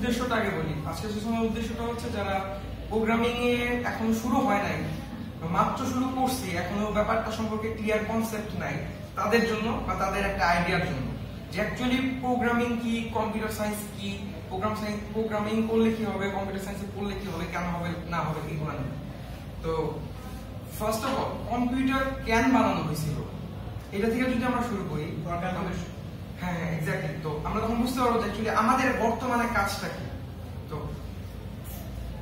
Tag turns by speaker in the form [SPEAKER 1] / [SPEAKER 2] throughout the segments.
[SPEAKER 1] উদ্দেশ্যটা আগে বলি। আজকের সেশনের উদ্দেশ্যটা হচ্ছে যারা প্রোগ্রামিং এ এখনো শুরু হয় নাই, মাত্র শুরু করছি, এখনো ব্যাপারটা সম্পর্কে ক্লিয়ার কনসেপ্ট নাই, তাদের জন্য বা তাদের একটা আইডিয়ার জন্য যে অ্যাকচুয়ালি প্রোগ্রামিং কি, কম্পিউটার সায়েন্স কি, প্রোগ্রামিং করলে কি হবে, কম্পিউটার সায়েন্সে পড়লে কি হবে, কেন হবে না হবে, এগুলো নিয়ে। তো ফার্স্ট অফ অল কম্পিউটার কেন বানানো হয়েছিল এটা থেকে যদি আমরা শুরু করি, হ্যাঁ এক্স্যাক্টলি, তো আমরা তখন বুঝতে পারবো যে অ্যাকচুয়ালি আমাদের বর্তমানে কাজটা কি। তো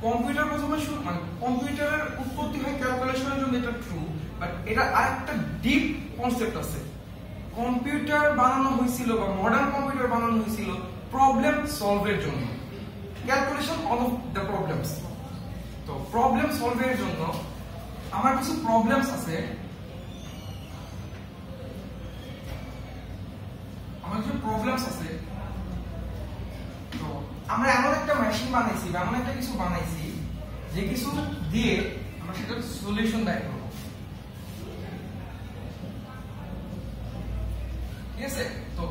[SPEAKER 1] কম্পিউটার প্রথমে মানে কম্পিউটারের উৎপত্তি হয় ক্যালকুলেশনের জন্য, এটা ট্রু, বাট এটা আরেকটা ডিপ কনসেপ্ট আছে। কম্পিউটার বানানো হয়েছিল বা মডার্ন কম্পিউটার বানানো হয়েছিল প্রবলেম সলভের জন্য, calculation all of the problems. তো প্রবলেম সলভের জন্য আমার কিছু প্রবলেমস আছে, তো আমরা এমন একটা মেশিন বানাইছি বা এমন একটা কিছু বানাইছি যে কিছু দিয়ে আমরা সেটা সলিউশন বের করব, ঠিক আছে? তো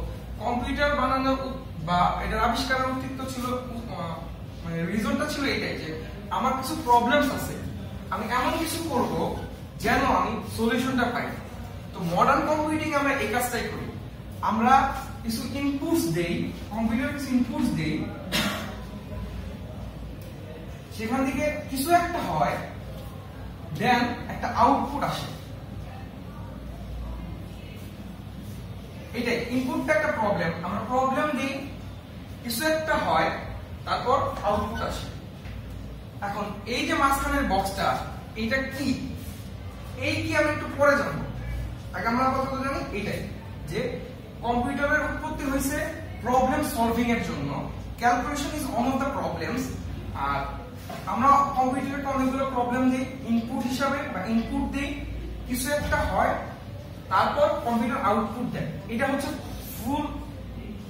[SPEAKER 1] কম্পিউটার বানানোর বা এটার আবিষ্কারের অস্তিত্ব ছিল, মানে রিজনটা ছিল এটাই যে আমার কিছু প্রবলেমস আছে, আমি এমন কিছু করব যেন আমি সলিউশনটা পাই। তো মডার্ন কম্পিউটিং আমরা এই কাজটাই করি, আমরা কিছু ইনপুটস দেই, কম্পিউটার কিছু ইনপুটস দেই, সেখান থেকে কিছু একটা হয়, দেন একটা আউটপুট আসে। এটাই ইনপুটটা একটা প্রবলেম, আমরা প্রবলেম দিই, কিছু একটা হয়, তারপর আউটপুট আসে। এখন এই যে মাঝখানের বক্সটা, এইটা কি, এই কি আমি একটু পরে জানবো, আগে আমরা কথা জানি এটাই যে কম্পিউটারের উৎপত্তি হয়েছে প্রবলেম সলভিং এর জন্য, calculation is one of the problems. আর আমরা কম্পিউটারে অনেকগুলো প্রবলেম দিই ইনপুট হিসাবে, বা ইনপুট দিই, কিছু একটা হয়, তারপর কম্পিউটার আউটপুট দেয়। এটা হচ্ছে ফুল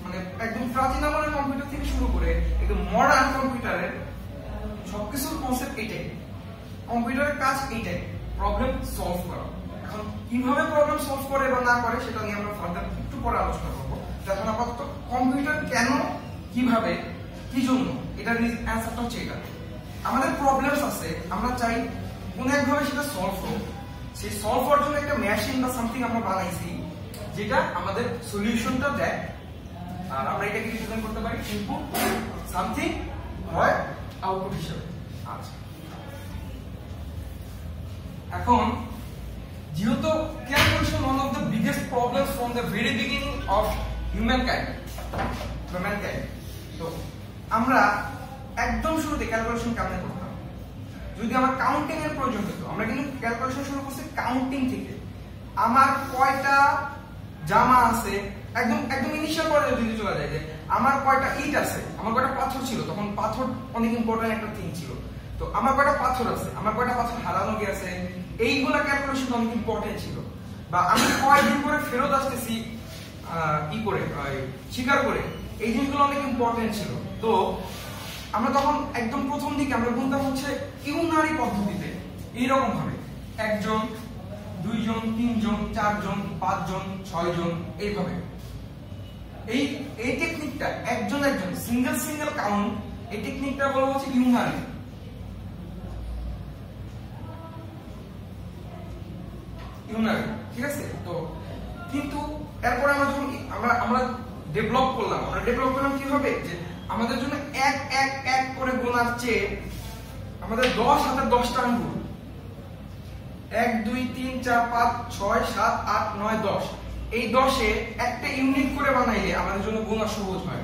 [SPEAKER 1] মানে একদম প্রাচীন আমলের কম্পিউটার থেকে শুরু করে একদম মডার্ন কম্পিউটারের সবকিছুর কনসেপ্ট এটাই, কম্পিউটারের কাজ এইটাই, প্রবলেম সলভ করা। এখন কিভাবে প্রবলেম সলভ করে বা না করে সেটা নিয়ে আমরা ফার্দার একটু পরে আলোচনা করবো। এখন আপাতত কম্পিউটার কেন, কিভাবে, কি জন্য, এটার অ্যান্সারটা হচ্ছে এটা। আমাদের প্রবলেমস আছে, আমরা চাই কোনো একভাবে সেটা সলভ হোক, সেই সলভ হওয়ার জন্য একটা মেশিন বা সামথিং আমরা বানাইছি যেটা আমাদের সলিউশনটা দেয়। আর আমরা এটাকে রিপ্রেজেন্ট করতে পারি ইনপুট সামথিং হয় আউটপুট হিসেবে। আচ্ছা, এখন যেহেতু calculation one of the biggest problems from the very beginning of humankind, তো আমরা একদম শুরুতে ক্যালকুলেশন কেমনে করতাম, যদি আমার কাউন্টিং এর প্রয়োজন হতো, আমরা কিন্তু ক্যালকুলেশন শুরু করছি কাউন্টিং থেকে। আমার কয়টা জামা আছে, একদম একদম ইনিশিয়াল পর্যায়ে যদি চলে যায় যে আমার কয়টা ইট আছে, আমার কয়টা পাথর ছিল, তখন পাথর অনেক ইম্পর্টেন্ট একটা থিং ছিল। তো আমার কয়টা পাথর আছে, আমার কয়টা পাথর হারানো গেছে, এইগুলা ক্যালকুলেশন অনেক ইম্পর্টেন্ট ছিল। বা আমি কয়দিন পরে ফেরত আসতেছি ই করে শিকার করে, এই জিনিসগুলো অনেক ইম্পর্টেন্ট ছিল। তো আমরা তখন একদম প্রথম দিকে আমরা গুনতাম হচ্ছে ইউনারি পদ্ধতিতে, এইরকম ভাবে 1 জন 2 জন 3 জন 4 জন 5 জন 6 জন এইভাবে। এই টেকনিকটা একজন একজন সিঙ্গেল কাউন্ট, এই টেকনিকটা বলা হচ্ছে ইউনারি। ঠিক আছে? তো কিন্তু এরপরে আমরা যখন আমরা ডেভেলপ করলাম কিভাবে, যে আমাদের জন্য এক করে গোনার চেয়ে আমাদের 10 হাতে 10টা আঙ্গুল, 1 2 3 4 5 6 7 8 9 10, এই 10-এ একটা ইউনিট করে বানাইলে আমাদের জন্য গোনা সহজ হয়।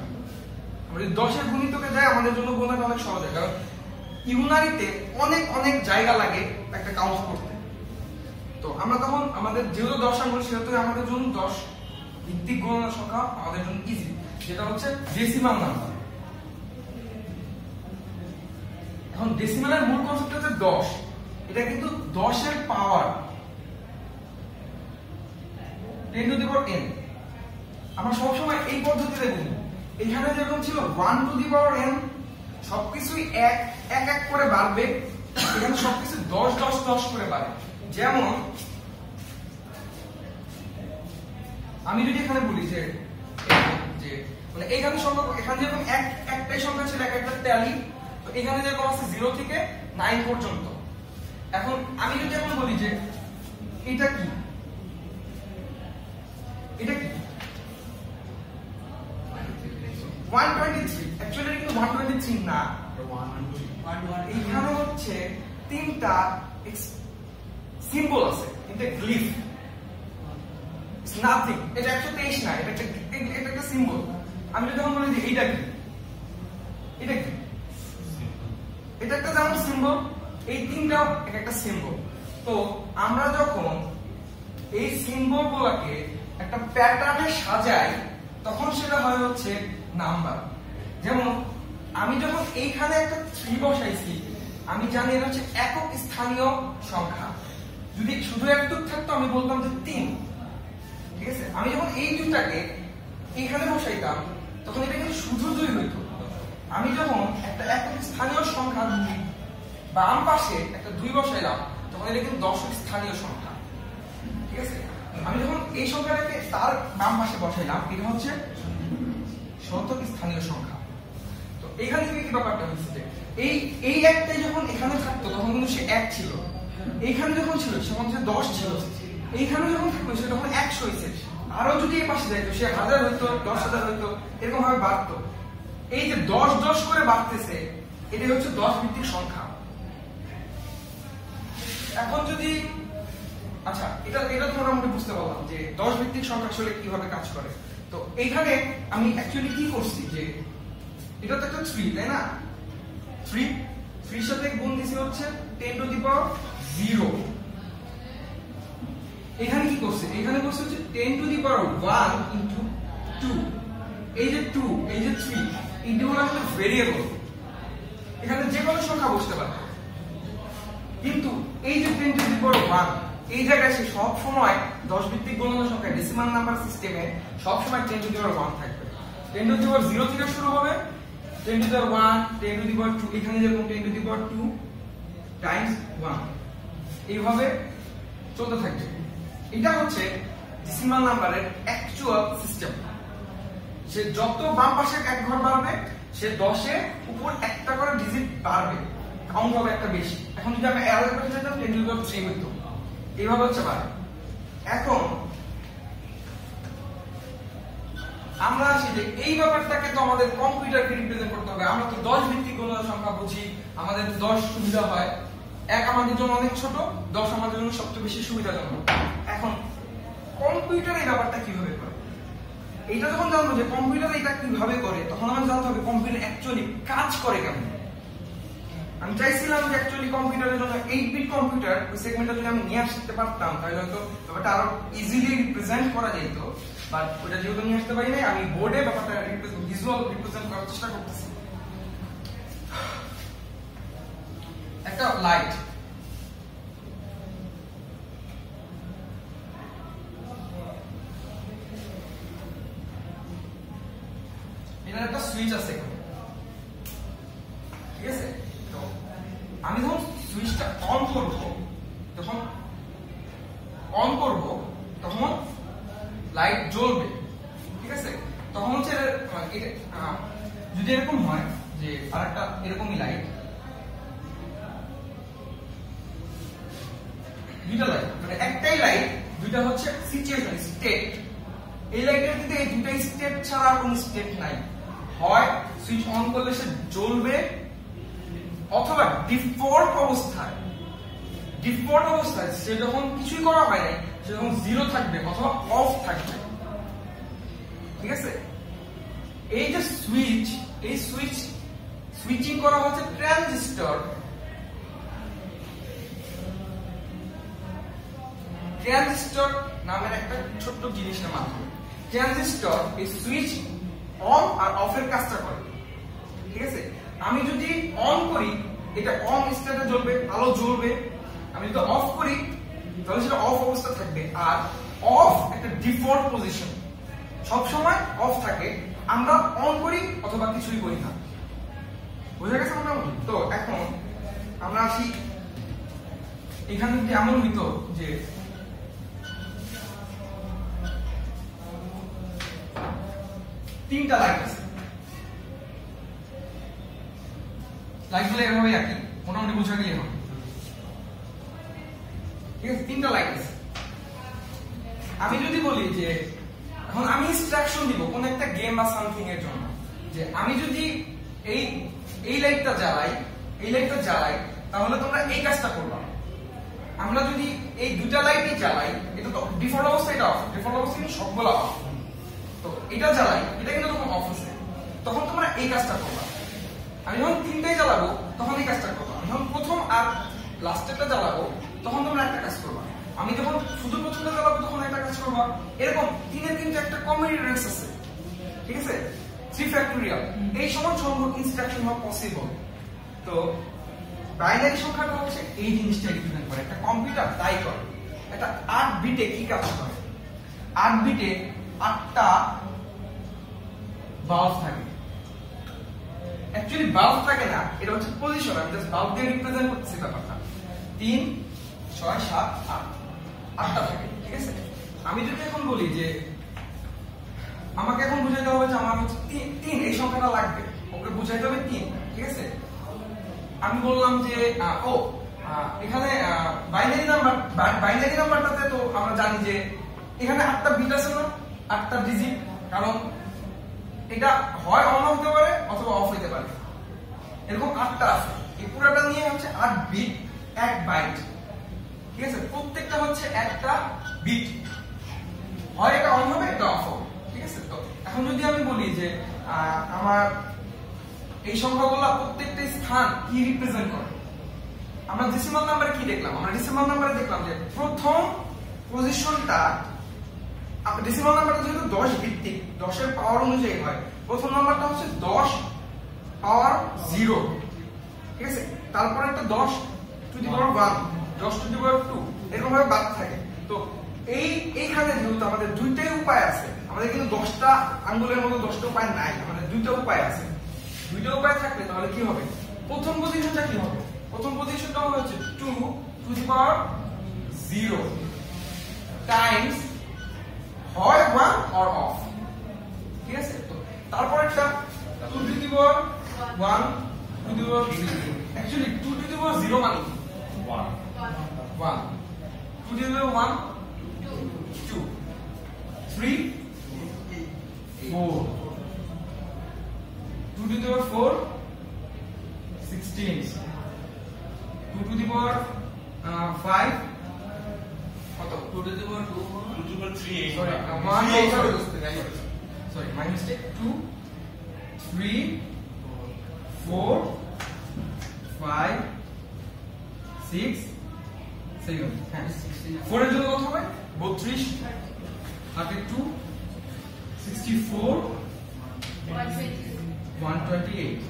[SPEAKER 1] আমরা যদি 10-এর গুণিতকে দেয় আমাদের জন্য গোনাটা অনেক সহজ হয়, কারণ ইউনারিতে অনেক জায়গা লাগে একটা কাউন্ট করতে। তো আমরা তখন আমাদের যেহেতু 10 আঙ্গুল, সেহেতু আমাদের জন্য 10 ভিত্তিক গণনার সংখ্যা আমাদের জন্য ইজি, যেটা হচ্ছে ডেসিমাল নাম্বার। এখন ডেসিমালের মূল কনসেপ্ট হচ্ছে 10, এটা কিন্তু 10-এর পাওয়ার 10 টু দি পাওয়ার n। আমরা সবসময় এই পদ্ধতিতে গুনি, এখানে যেরকম ছিল 1 টু দি পাওয়ার n, সবকিছুই এক করে বাড়বে, এখানে সবকিছু 10 করে বাড়ে। যেমন আমি যদি এখানে বলি যে মানে এখানে সংখ্যা, এখানে যেরকম একটাই সংখ্যা ছিল, একটা ট্যালি, তো এখানে যেরকম আছে 0 থেকে 9 পর্যন্ত। এখন আমি যদি এখন বলি যে এটা কি, এটা কি 123, অ্যাকচুয়ালি কিন্তু 123 না, এখানে হচ্ছে তিনটা সিম্বল আছে, তিনটা গ্লিফ, ইটস নাথিং। এটা 123 না, এটা একটা সিম্বল। আমি যদি এখন বলি যে এটা কি, এটা কি, এটা একটা যেমন সিম্বল, এই তিনটাও একটা সিম্বল। তো আমরা যখন এই সিম্বল গুলাকে একটা প্যাটার্নে সাজাই তখন সেটা হয় হচ্ছে নাম্বার। যেমন আমি যখন এইখানে একটা 3 বসাইছি, আমি জানি এটা হচ্ছে একক স্থানীয় সংখ্যা। যদি শুধু একটুক থাকতো আমি বলতাম যে 3, ঠিক আছে। আমি যখন এই দুইটাকে এইখানে বসাইতাম তখন এটা কিন্তু শুধু 2 হইতো। আমি যখন একটা একক স্থানীয় সংখ্যা বাম পাশে একটা 2 বসাইলাম তখন এটা কিন্তু দশক স্থানীয় সংখ্যা, ঠিক আছে। আমি যখন এই সংখ্যাটাকে তার বাম পাশে বসাইলাম এটা হচ্ছে শতক স্থানীয় সংখ্যা। তো এখানে থেকে কি ব্যাপারটা হচ্ছে যে এই একটাই যখন এখানে থাকতো তখন কিন্তু সে 1 ছিল, এইখানে যখন ছিল তখন সে 10 ছিল, এইখানে যখন থাকতো সে তখন 100 হয়েছে। আরো যদি এই পাশে যাইতো সে 1000 হইতো, 10,000 হইতো, এরকম ভাবে বাড়তো। এই যে 10 করে বাড়তেছে এটাই হচ্ছে 10 ভিত্তিক সংখ্যা। এখন যদি আচ্ছা এটা তো মোটামুটি বুঝতে পারলাম যে 10 ভিত্তিক সংখ্যা আসলে কিভাবে কাজ করে। তো এইখানে আমি অ্যাকচুয়ালি কি করছি যে এটা তো একটা 3, তাই না, 3 সাথে গুণ দিছি হচ্ছে 10 টু দি পাওয়ার 0। এখানে কি করছে, এখানে করছে হচ্ছে 10 টু দি পাওয়ার 1 ইনটু 2। এই যে 2, এই যে 3, এই দুটো হলো ভেরিয়েবল, এখানে যে কোনো সংখ্যা বসতে পারে। কিন্তু এই যে 10 টু দি পাওয়ার 1 এই জায়গায় সে সব সময় 10 ভিত্তিক গণনা সংখ্যা ডেসিমাল নাম্বার সিস্টেমে সব সময় 10 টু দি পাওয়ার 1 থাকবে। 10 টু দি পাওয়ার 0 থেকে শুরু হবে, 10 two the power 1, 10 two the পাওয়ার 2, এখানে যেরকম 10 টু দি পাওয়ার 2 টাইমস 1, এইভাবে চলতে থাকবে। এটা হচ্ছে ডেসিমাল নাম্বারের অ্যাকচুয়াল সিস্টেম। সে যত বাম পাশে এক ঘর বাড়বে সে 10 এর উপর একটা করে ডিজিট বাড়বে, কাউন্ট হবে একটা বেশি। এখন যদি আমি এর পাশে যেতাম 10 টু দি পাওয়ার 3 হইতো, এইভাবে হচ্ছে বাড়ে। এখন আমরা আসি যে এই ব্যাপারটাকে তো আমাদের কম্পিউটারকে রিপ্রেজেন্ট করতে হবে। আমরা তো 10 ভিত্তিক গণনা সংখ্যা বুঝি, আমাদের 10 সুবিধা হয়, 1 আমাদের জন্য অনেক ছোট, 10 আমাদের জন্য সবচেয়ে বেশি সুবিধাজনক। এখন কম্পিউটার এই ব্যাপারটা কিভাবে করে, এইটা যখন জানবো যে কম্পিউটার এটা কিভাবে করে তখন আমাদের জানতে হবে কম্পিউটার অ্যাকচুয়ালি কাজ করে কেমন। আমি চাইছিলাম যে অ্যাকচুয়ালি কম্পিউটারের জন্য 8 বিট কম্পিউটার ওই সেগমেন্টটা যদি আমি নিয়ে আসতে পারতাম তাহলে হয়তো ব্যাপারটা আরো ইজিলি রিপ্রেজেন্ট করা যেত। বাট ওটা যেহেতু নিয়ে আসতে পারি নাই, আমি বোর্ডে ব্যাপারটা ভিজুয়াল রিপ্রেজেন্ট করার চেষ্টা করতেছি। একটা লাইট, এটার একটা সুইচ আছে, ঠিক আছে। তো আমি যখন সুইচটা অন করব তখন লাইট জ্বলবে, ঠিক আছে। তখন হচ্ছে যদি এরকম হয় যে আরেকটা এরকমই লাইট, দুইটা লাইট মানে একটাই লাইট, দুইটা হচ্ছে সিচুয়েশন স্টেট। এই লাইটের কিন্তু এই দুটাই স্টেট ছাড়া আর কোনো স্টেট নাই। হয় সুইচ অন করলে সে জ্বলবে, অথবা ডিফল্ট অবস্থায় সে যখন কিছুই করা হয় নাই সে যখন 0 থাকবে অথবা অফ থাকবে, ঠিক আছে। এই যে সুইচ, এই সুইচিং করা হচ্ছে ট্রানজিস্টর নামের একটা ছোট্ট জিনিসের মাধ্যমে। ট্রানজিস্টর এই সুইচ অন আর অফের কাজটা করে, ঠিক আছে। আমি যদি অন করি এটা অন স্টেটে জ্বলবে, আলো জ্বলবে। আমি যদি অফ করি তাহলে সেটা অফ অবস্থা থাকবে। আর অফ একটা ডিফল্ট পজিশন, সব সময় অফ থাকে, আমরা অন করি অথবা কিছুই করি না। বুঝা গেছে মোটামুটি? তো এখন আমরা আসি, এখানে যদি এমন হইতো যে তিনটা লাইট আছে, লাইটগুলো এভাবে আঁকি, মোটামুটি বোঝা গেলে হবে। ঠিক আছে, তিনটা লাইট আছে। আমি যদি বলি যে এখন আমি ইনস্ট্রাকশন দিব কোন একটা গেম বা সামথিং এর জন্য, যে আমি যদি এই লাইটটা জ্বালাই তাহলে তোমরা এই কাজটা করবা। আমরা যদি এই দুটা লাইটই জ্বালাই, এটা তো ডিফল্ট অবস্থা, এটা অফ, ডিফল্ট অবস্থা কিন্তু সবগুলো অফ। তো এটা জ্বালাই, এটা কিন্তু তখন অফ আছে, তখন তোমরা এই কাজটা করবা। আমি যখন তিনটাই জ্বালাবো তখন এই কাজটা করবা। আমি যখন প্রথম আর লাস্টেরটা জ্বালাবো তখন তোমরা একটা কাজ করবা। আমি যখন শুধু প্রথমটা জ্বালাবো তখন একটা কাজ করবা। এরকম তিনের কিন্তু একটা কম্বিনেটরস আছে, ঠিক আছে, 3 ফ্যাক্টোরিয়াল। এই সমান সংখ্যক ইনস্ট্রাকশন হওয়া পসিবল। তো বাইনারি সংখ্যাটা হচ্ছে এই জিনিসটা রিপ্রেজেন্ট করে। একটা কম্পিউটার তাই করে। একটা 8 বিটে কি কাজ করে? 8 বিটে 8টা বাল্ব থাকে। অ্যাকচুয়ালি বাল্ব থাকে না, এটা হচ্ছে পজিশন। আমি জাস্ট বাল্ব দিয়ে রিপ্রেজেন্ট করতেছি ব্যাপারটা। 3 6 7 8 8টা থাকে, ঠিক আছে। আমি যদি এখন বলি যে আমাকে এখন বুঝাইতে হবে যে আমার হচ্ছে 3 এই সংখ্যাটা লাগবে, ওকে বুঝাইতে হবে 3, ঠিক আছে। আমি বললাম যে এখানে বাইনারি নাম্বারটাতে তো আমরা জানি যে এখানে 8টা বিট আছে না, 8টা ডিজিট, কারণ এটা হয় অন হতে পারে অথবা অফ হতে পারে। এরকম 8টা আছে। এই পুরোটা নিয়ে হচ্ছে 8 বিট 1 বাইট, ঠিক আছে। প্রত্যেকটা হচ্ছে একটা বিট, হয় এটা অন হবে এটা অফ হবে, ঠিক আছে। তো এখন যদি আমি বলি যে আমার এই সংখ্যাগুলো প্রত্যেকটা স্থান কি রিপ্রেজেন্ট করে, আমরা ডেসিমাল নাম্বারে কি দেখলাম? আমরা ডেসিমাল নাম্বারে দেখলাম যে প্রথম পজিশনটা, ডেসিমাল নাম্বারটা যেহেতু 10 ভিত্তিক, 10 এর পাওয়ার অনুযায়ী হয়, প্রথম নাম্বারটা হচ্ছে 10 পাওয়ার 0, ঠিক আছে। তারপরে একটা 10 two the power 1, 10 two the পাওয়ার 2, এরকম ভাবে বাদ থাকে। তো এইখানে যেহেতু আমাদের দুইটাই উপায় আছে, আমাদের কিন্তু 10টা আঙ্গুলের মতো 10টা উপায় নাই, আমাদের দুইটা উপায় আছে। দুইটা উপায় থাকলে তাহলে কি হবে? প্রথম পজিশনটা কি হবে? প্রথম পজিশনটা হচ্ছে 2 টু দি পাওয়ার 0 টাইমস হয় 1 অর অফ, ঠিক আছে। তো তারপর একটা 2 to the power 1 to the power 0। Actually 2 to the power 0 মানে 1 2 to the power 1 2 3 4 2 to the power 4 16 2 to the power 5 কত 2 to the power 2 2 to the power 3 sorry my mistake 2 3 4 5 6 7 হ্যাঁ 4 এর জন্য কত হবে 32 32 64 128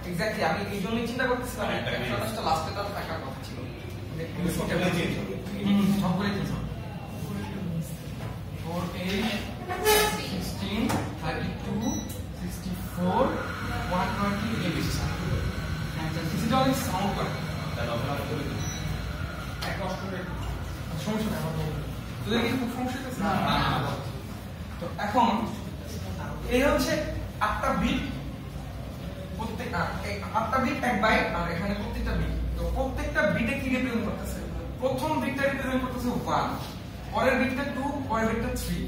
[SPEAKER 1] এক্স্যাক্টলি আমি এই জন্যই চিন্তা করতেছিলাম একটা লাস্টে তার থাকার কথা ছিল সবগুলো চেঞ্জ হবে 4 8 16 32 64 128 এটা অনেক সাউন্ড করে তাই আপনারা করে দিন এক কষ্ট করে সমস্যা নেই আমার তোদের কি খুব সমস্যা হচ্ছে না তো এখন এই হচ্ছে 8টা বিট প্রত্যেক 8টা বিট 1 বাইট আর এখানে প্রত্যেকটা বিট তো প্রত্যেকটা বিটে কি রিপ্রেজেন্ট করতেছে প্রথম বিটটা রিপ্রেজেন্ট করতেছে 1 পরের বিটটা 2 পরের বিটটা 3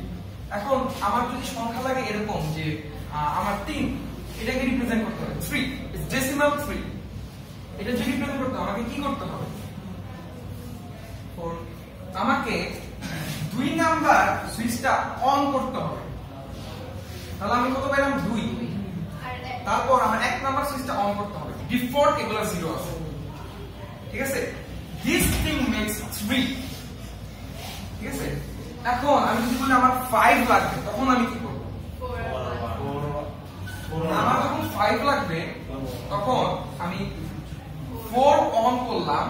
[SPEAKER 1] এখন আমার যদি সংখ্যা লাগে এরকম যে আমার 3 এটাকে রিপ্রেজেন্ট করতে হবে 3 ইজ ডেসিমাল 3 এটা যদি রিপ্রেজেন্ট করতে আমাকে কি করতে হবে আমাকে 2 নাম্বার সুইচটা অন করতে হবে তাহলে আমি কত পেলাম 2 তারপর আমার 1 নাম্বার সুইচটা অন করতে হবে ডিফল্ট এগুলা 0 আছে ঠিক আছে দিস থিং মেক্স 3 ঠিক আছে এখন আমি যদি বলি আমার 5 লাগবে তখন আমি কি করব 4 আমার যখন 5 লাগবে তখন আমি 4 অন করলাম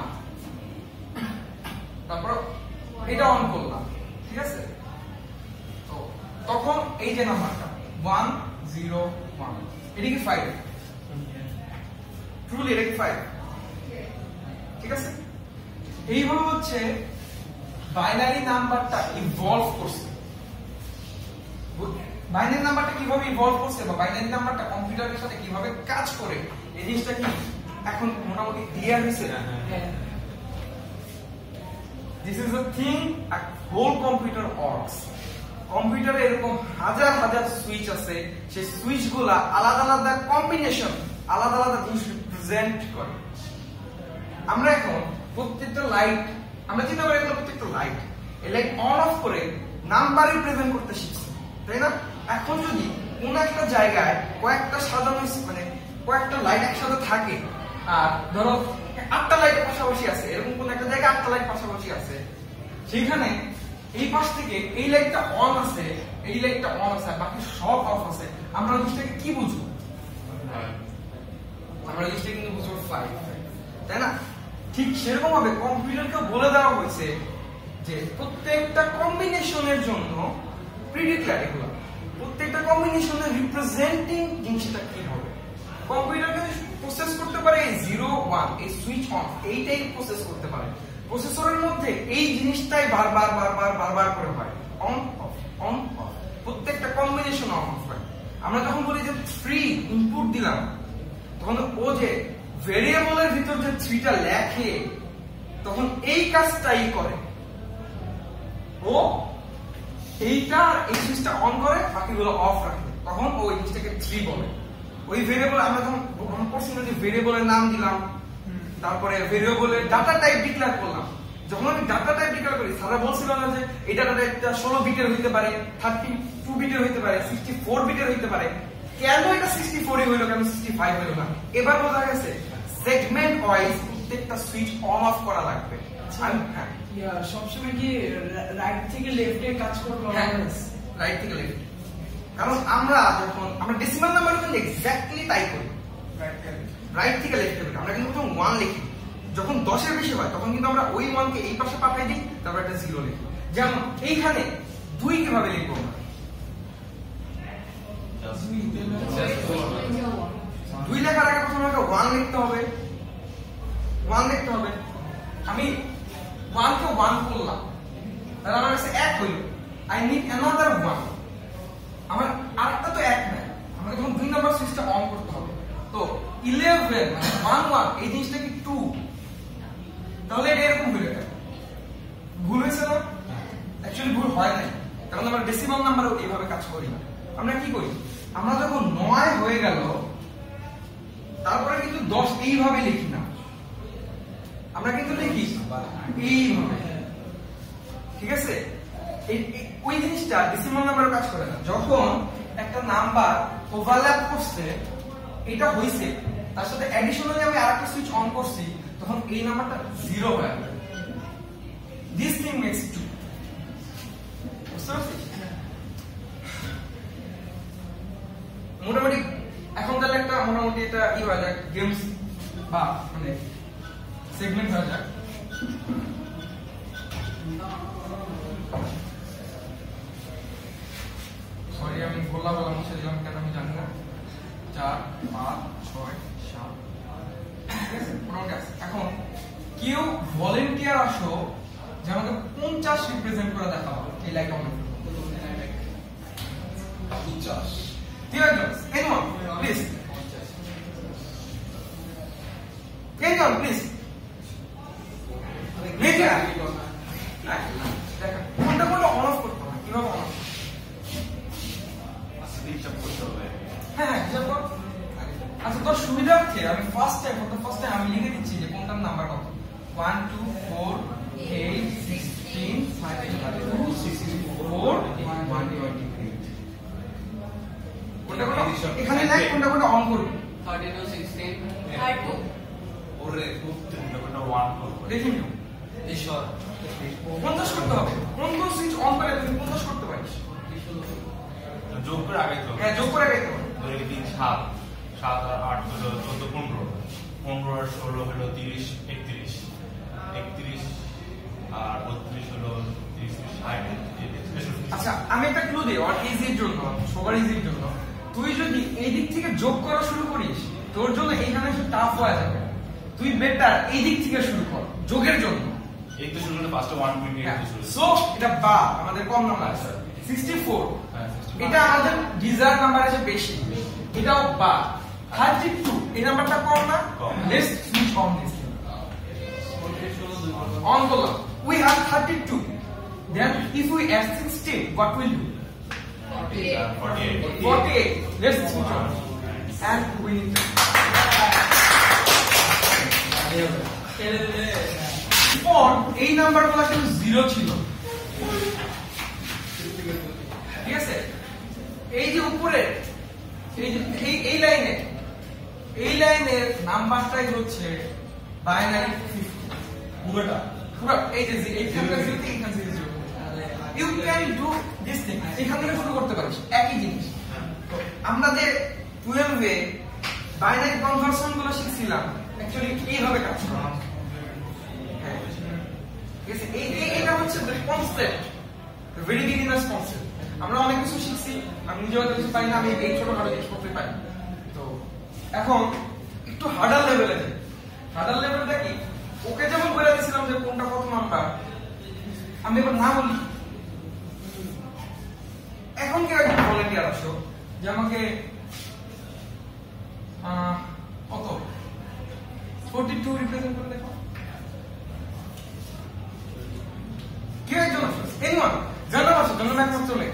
[SPEAKER 1] তারপর এটা অন করলাম ঠিক আছে তো তখন এই যে নাম্বারটা 1 0 1 এটা কি 5 ট্রুলি রেকটিফাইড। ঠিক আছে, এইভাবে হচ্ছে বাইনারি নাম্বারটা ইভলভ করছে। বাইনারি নাম্বারটা কিভাবে ইভলভ করছে বা বাইনারি নাম্বারটা কম্পিউটারের সাথে কিভাবে কাজ করে এই জিনিসটা কি এখন মোটামুটি ক্লিয়ার হয়েছে। This is a thing a whole computer works. কম্পিউটারে এরকম হাজার হাজার সুইচ আছে, সেই সুইচগুলা আলাদা আলাদা কম্বিনেশন আলাদা আলাদা জিনিস রিপ্রেজেন্ট করে। আমরা এখন প্রত্যেকটা লাইট, আমরা চিন্তা করি এখন প্রত্যেকটা লাইট এই লাইট অন অফ করে নাম্বার রিপ্রেজেন্ট করতে শিখছি, তাই না? এখন যদি কোন একটা জায়গায় কয়েকটা সাজানো মানে কয়েকটা লাইট একসাথে থাকে, আর ধরো 8টা লাইট পাশাপাশি আছে, এরকম কোন একটা জায়গায় 8টা লাইট পাশাপাশি আছে, সেইখানে এই পাশ থেকে এই লাইটটা অন আছে, এই লাইটটা অন আছে, বাকি সব অফ আছে, আমরা জিনিসটাকে কি বুঝবো? আমরা জিনিসটা কিন্তু বুঝবো 5, তাই না? ঠিক সেরকম ভাবে কম্পিউটারকে বলে দেওয়া হয়েছে যে প্রত্যেকটা কম্বিনেশনের জন্য প্রিডিক্লেয়ার, এগুলো প্রত্যেকটা কম্বিনেশনের রিপ্রেজেন্টিং জিনিসটা কি হবে। কম্পিউটারকে প্রসেস করতে পারে 0 1, এই সুইচ অন এইটাই প্রসেস করতে পারে। প্রসেসরের মধ্যে এই জিনিসটাই বারবার বারবার বারবার করে হয়, অন অফ অন অফ, প্রত্যেকটা কম্বিনেশন অন অফ হয়। আমরা যখন বলি যে 3 ইনপুট দিলাম, তখন ও যে ভেরিয়েবলের ভিতর যে 3টা লেখে, তখন এই কাজটাই করে, ও এইটা এই সুইচটা অন করে, বাকিগুলো অফ রাখে, তখন ও এই জিনিসটাকে 3 বলে। ওই ভেরিয়েবল আমরা যখন পড়ছি না যে ভেরিয়েবলের নাম দিলাম, তারপরে ভেরিয়েবলের ডাটা টাইপ ডিক্লেয়ার করলাম। যখন আমি ডাটা টাইপ ডিক্লেয়ার করি, স্যার বলছিল না যে এই ডাটা টাইপটা 16 বিটের হইতে পারে, 32 বিটের হইতে পারে, 64 বিটের হইতে পারে। কেন এটা 64 হইলো, কেন 65 হইলো না? এবার বোঝা গেছে সেগমেন্ট ওয়াইজ প্রত্যেকটা সুইচ অন অফ করা লাগবে।
[SPEAKER 2] সবসময় কি রাইট থেকে লেফটে কাজ করবো?
[SPEAKER 1] রাইট থেকে লেফট, কারণ আমরা যখন আমরা ডেসিমাল নাম্বার কিন্তু এক্স্যাক্টলি তাই করি, রাইট থেকে লেফটে করি। আমরা কিন্তু 1 লিখি, যখন 10 এর বেশি হয় তখন কিন্তু আমরা ওই 1 কে এই পাশে পাঠিয়ে দিই, তারপর একটা 0 লিখি। যেমন এইখানে 2 কিভাবে লিখবো আমরা? 2 লেখার আগে প্রথমে একটা 1 লিখতে হবে, 1 লিখতে হবে। আমি 1 কে 1 করলাম, তাহলে আমার কাছে 1 হইল, আই নিড অ্যানাদার 1। আমার আরেকটা তো 1 নাই, আমাকে যখন 2 নাম্বার সুইচটা অন করতে হবে, তো 11 মানে 1 1 এই জিনিসটা কি 2, তাহলে এটা এরকম হইল। ভুল হয়েছে না? অ্যাকচুয়ালি ভুল হয় নাই, কারণ আমরা ডেসিমাল নাম্বারও এইভাবে কাজ করি না। আমরা কি করি, আমরা যখন 9 হয়ে গেল, তারপরে কিন্তু 10 এইভাবে লিখি না, আমরা কিন্তু লিখি এইভাবে। ঠিক আছে, ওই জিনিসটা ডেসিমাল নাম্বারে কাজ করে না। যখন একটা নাম্বার ওভারল্যাপ করছে, এটা হইছে, তার সাথে অ্যাডিশনালি আমি আরেকটা সুইচ অন করছি, তখন এই নাম্বারটা 0 হয়ে যাবে। This thing makes 2। বুঝতে পারছিস? মোটামুটি এখন তাহলে একটা মোটামুটি এটা ই হয়ে যাক, গেমস বা মানে সেগমেন্ট হয়ে যাক। সরি আমি বললাম মুছে দিলাম, কেন আমি জানি না। 4 5 6 7, এখন কেউ ভলেন্টিয়ার আসো যে আমাকে 50 রিপ্রেজেন্ট করে দেখাবো এই like on 50। Dear girls, anyone, please. Anyone, please. Media. কোনটা কোনটা অন অফ করতে হয়, কিভাবে অন অফ? হ্যাঁ, হিসাব কর। আচ্ছা, তোর সুবিধার্থে আমি ফার্স্ট টাইম আমি লিখে দিচ্ছি যে কোনটার নাম্বার কত। 1 2 4 8 16 32 64 128। কোনটা কোনটা এখানে লেখ, কোনটা কোনটা অন করবি।
[SPEAKER 3] 32 16
[SPEAKER 4] 32
[SPEAKER 3] ওরে কোনটা কোনটা 1 করব
[SPEAKER 1] দেখি নিও।
[SPEAKER 3] ঈশ্বর
[SPEAKER 1] 50 করতে হবে। কোন কোন সুইচ অন করে তুমি 50 করতে পারিস?
[SPEAKER 3] যোগ করে আগে তো
[SPEAKER 1] হ্যাঁ, যোগ করে আগে তো।
[SPEAKER 3] 2 3 7 7 আর 8 হলো 14 15 15 আর 16 হলো 30 31 31 আর 32 হলো 30 60।
[SPEAKER 1] আচ্ছা, আমি একটা ক্লু দিই, অর ইজির জন্য, সবার ইজির জন্য। তুই যদি এই দিক থেকে যোগ করা শুরু করিস, তোর জন্য এইখানে একটু টাফ হয়ে যাবে, তুই বেটার এই দিক থেকে শুরু কর যোগের জন্য।
[SPEAKER 3] এই তো শুরু হলো ফার্স্টে 1.8 শুরু।
[SPEAKER 1] সো এটা বা আমাদের কম নাম্বার আছে 64,
[SPEAKER 3] হ্যাঁ 64
[SPEAKER 1] এটা আমাদের ডিজায়ার নাম্বার আছে বেশি, এটাও বা 32 এই নাম্বারটা কম না,
[SPEAKER 3] কম।
[SPEAKER 1] Let's switch on this on the we have 32, then if we add 16 what will do?
[SPEAKER 3] 48
[SPEAKER 1] 48. Let's switch on and we need to for এই নাম্বারগুলো কিন্তু 0 ছিল, ঠিক আছে? এই যে উপরে এই যে এই লাইনের নাম্বারটাই হচ্ছে বাইনারি 50 পুরোটা পুরো এই যে এইখানটা 0 থেকে এইখান থেকে 0 you can do this thing, এখান থেকে শুরু করতে পারিস একই জিনিস। তো আমরা যে 12 এ বাইনারি কনভার্সন গুলো শিখছিলাম অ্যাকচুয়ালি এইভাবে কাজ করে, ঠিক আছে? এটা হচ্ছে কনসেপ্ট, ভেরি বিগিনার্স কনসেপ্ট। আমরা অনেক কিছু শিখছি, আমি নিজে হয়তো কিছু পাই না, আমি এই ছোটখাটো জিনিস করতে পারি। তো এখন একটু হার্ডার লেভেলে যাই। হার্ডার লেভেলটা কি? ওকে যেমন বলে দিয়েছিলাম যে কোনটা কত নাম্বার, আমি এবার না বলি। এখন কেউ একজন ভলান্টিয়ার আসো যে আমাকে কত 42 রিপ্রেজেন্ট করে দেখো। কেউ একজন আসো, এনিওয়ান জানো আসো, জানো না একদম চলে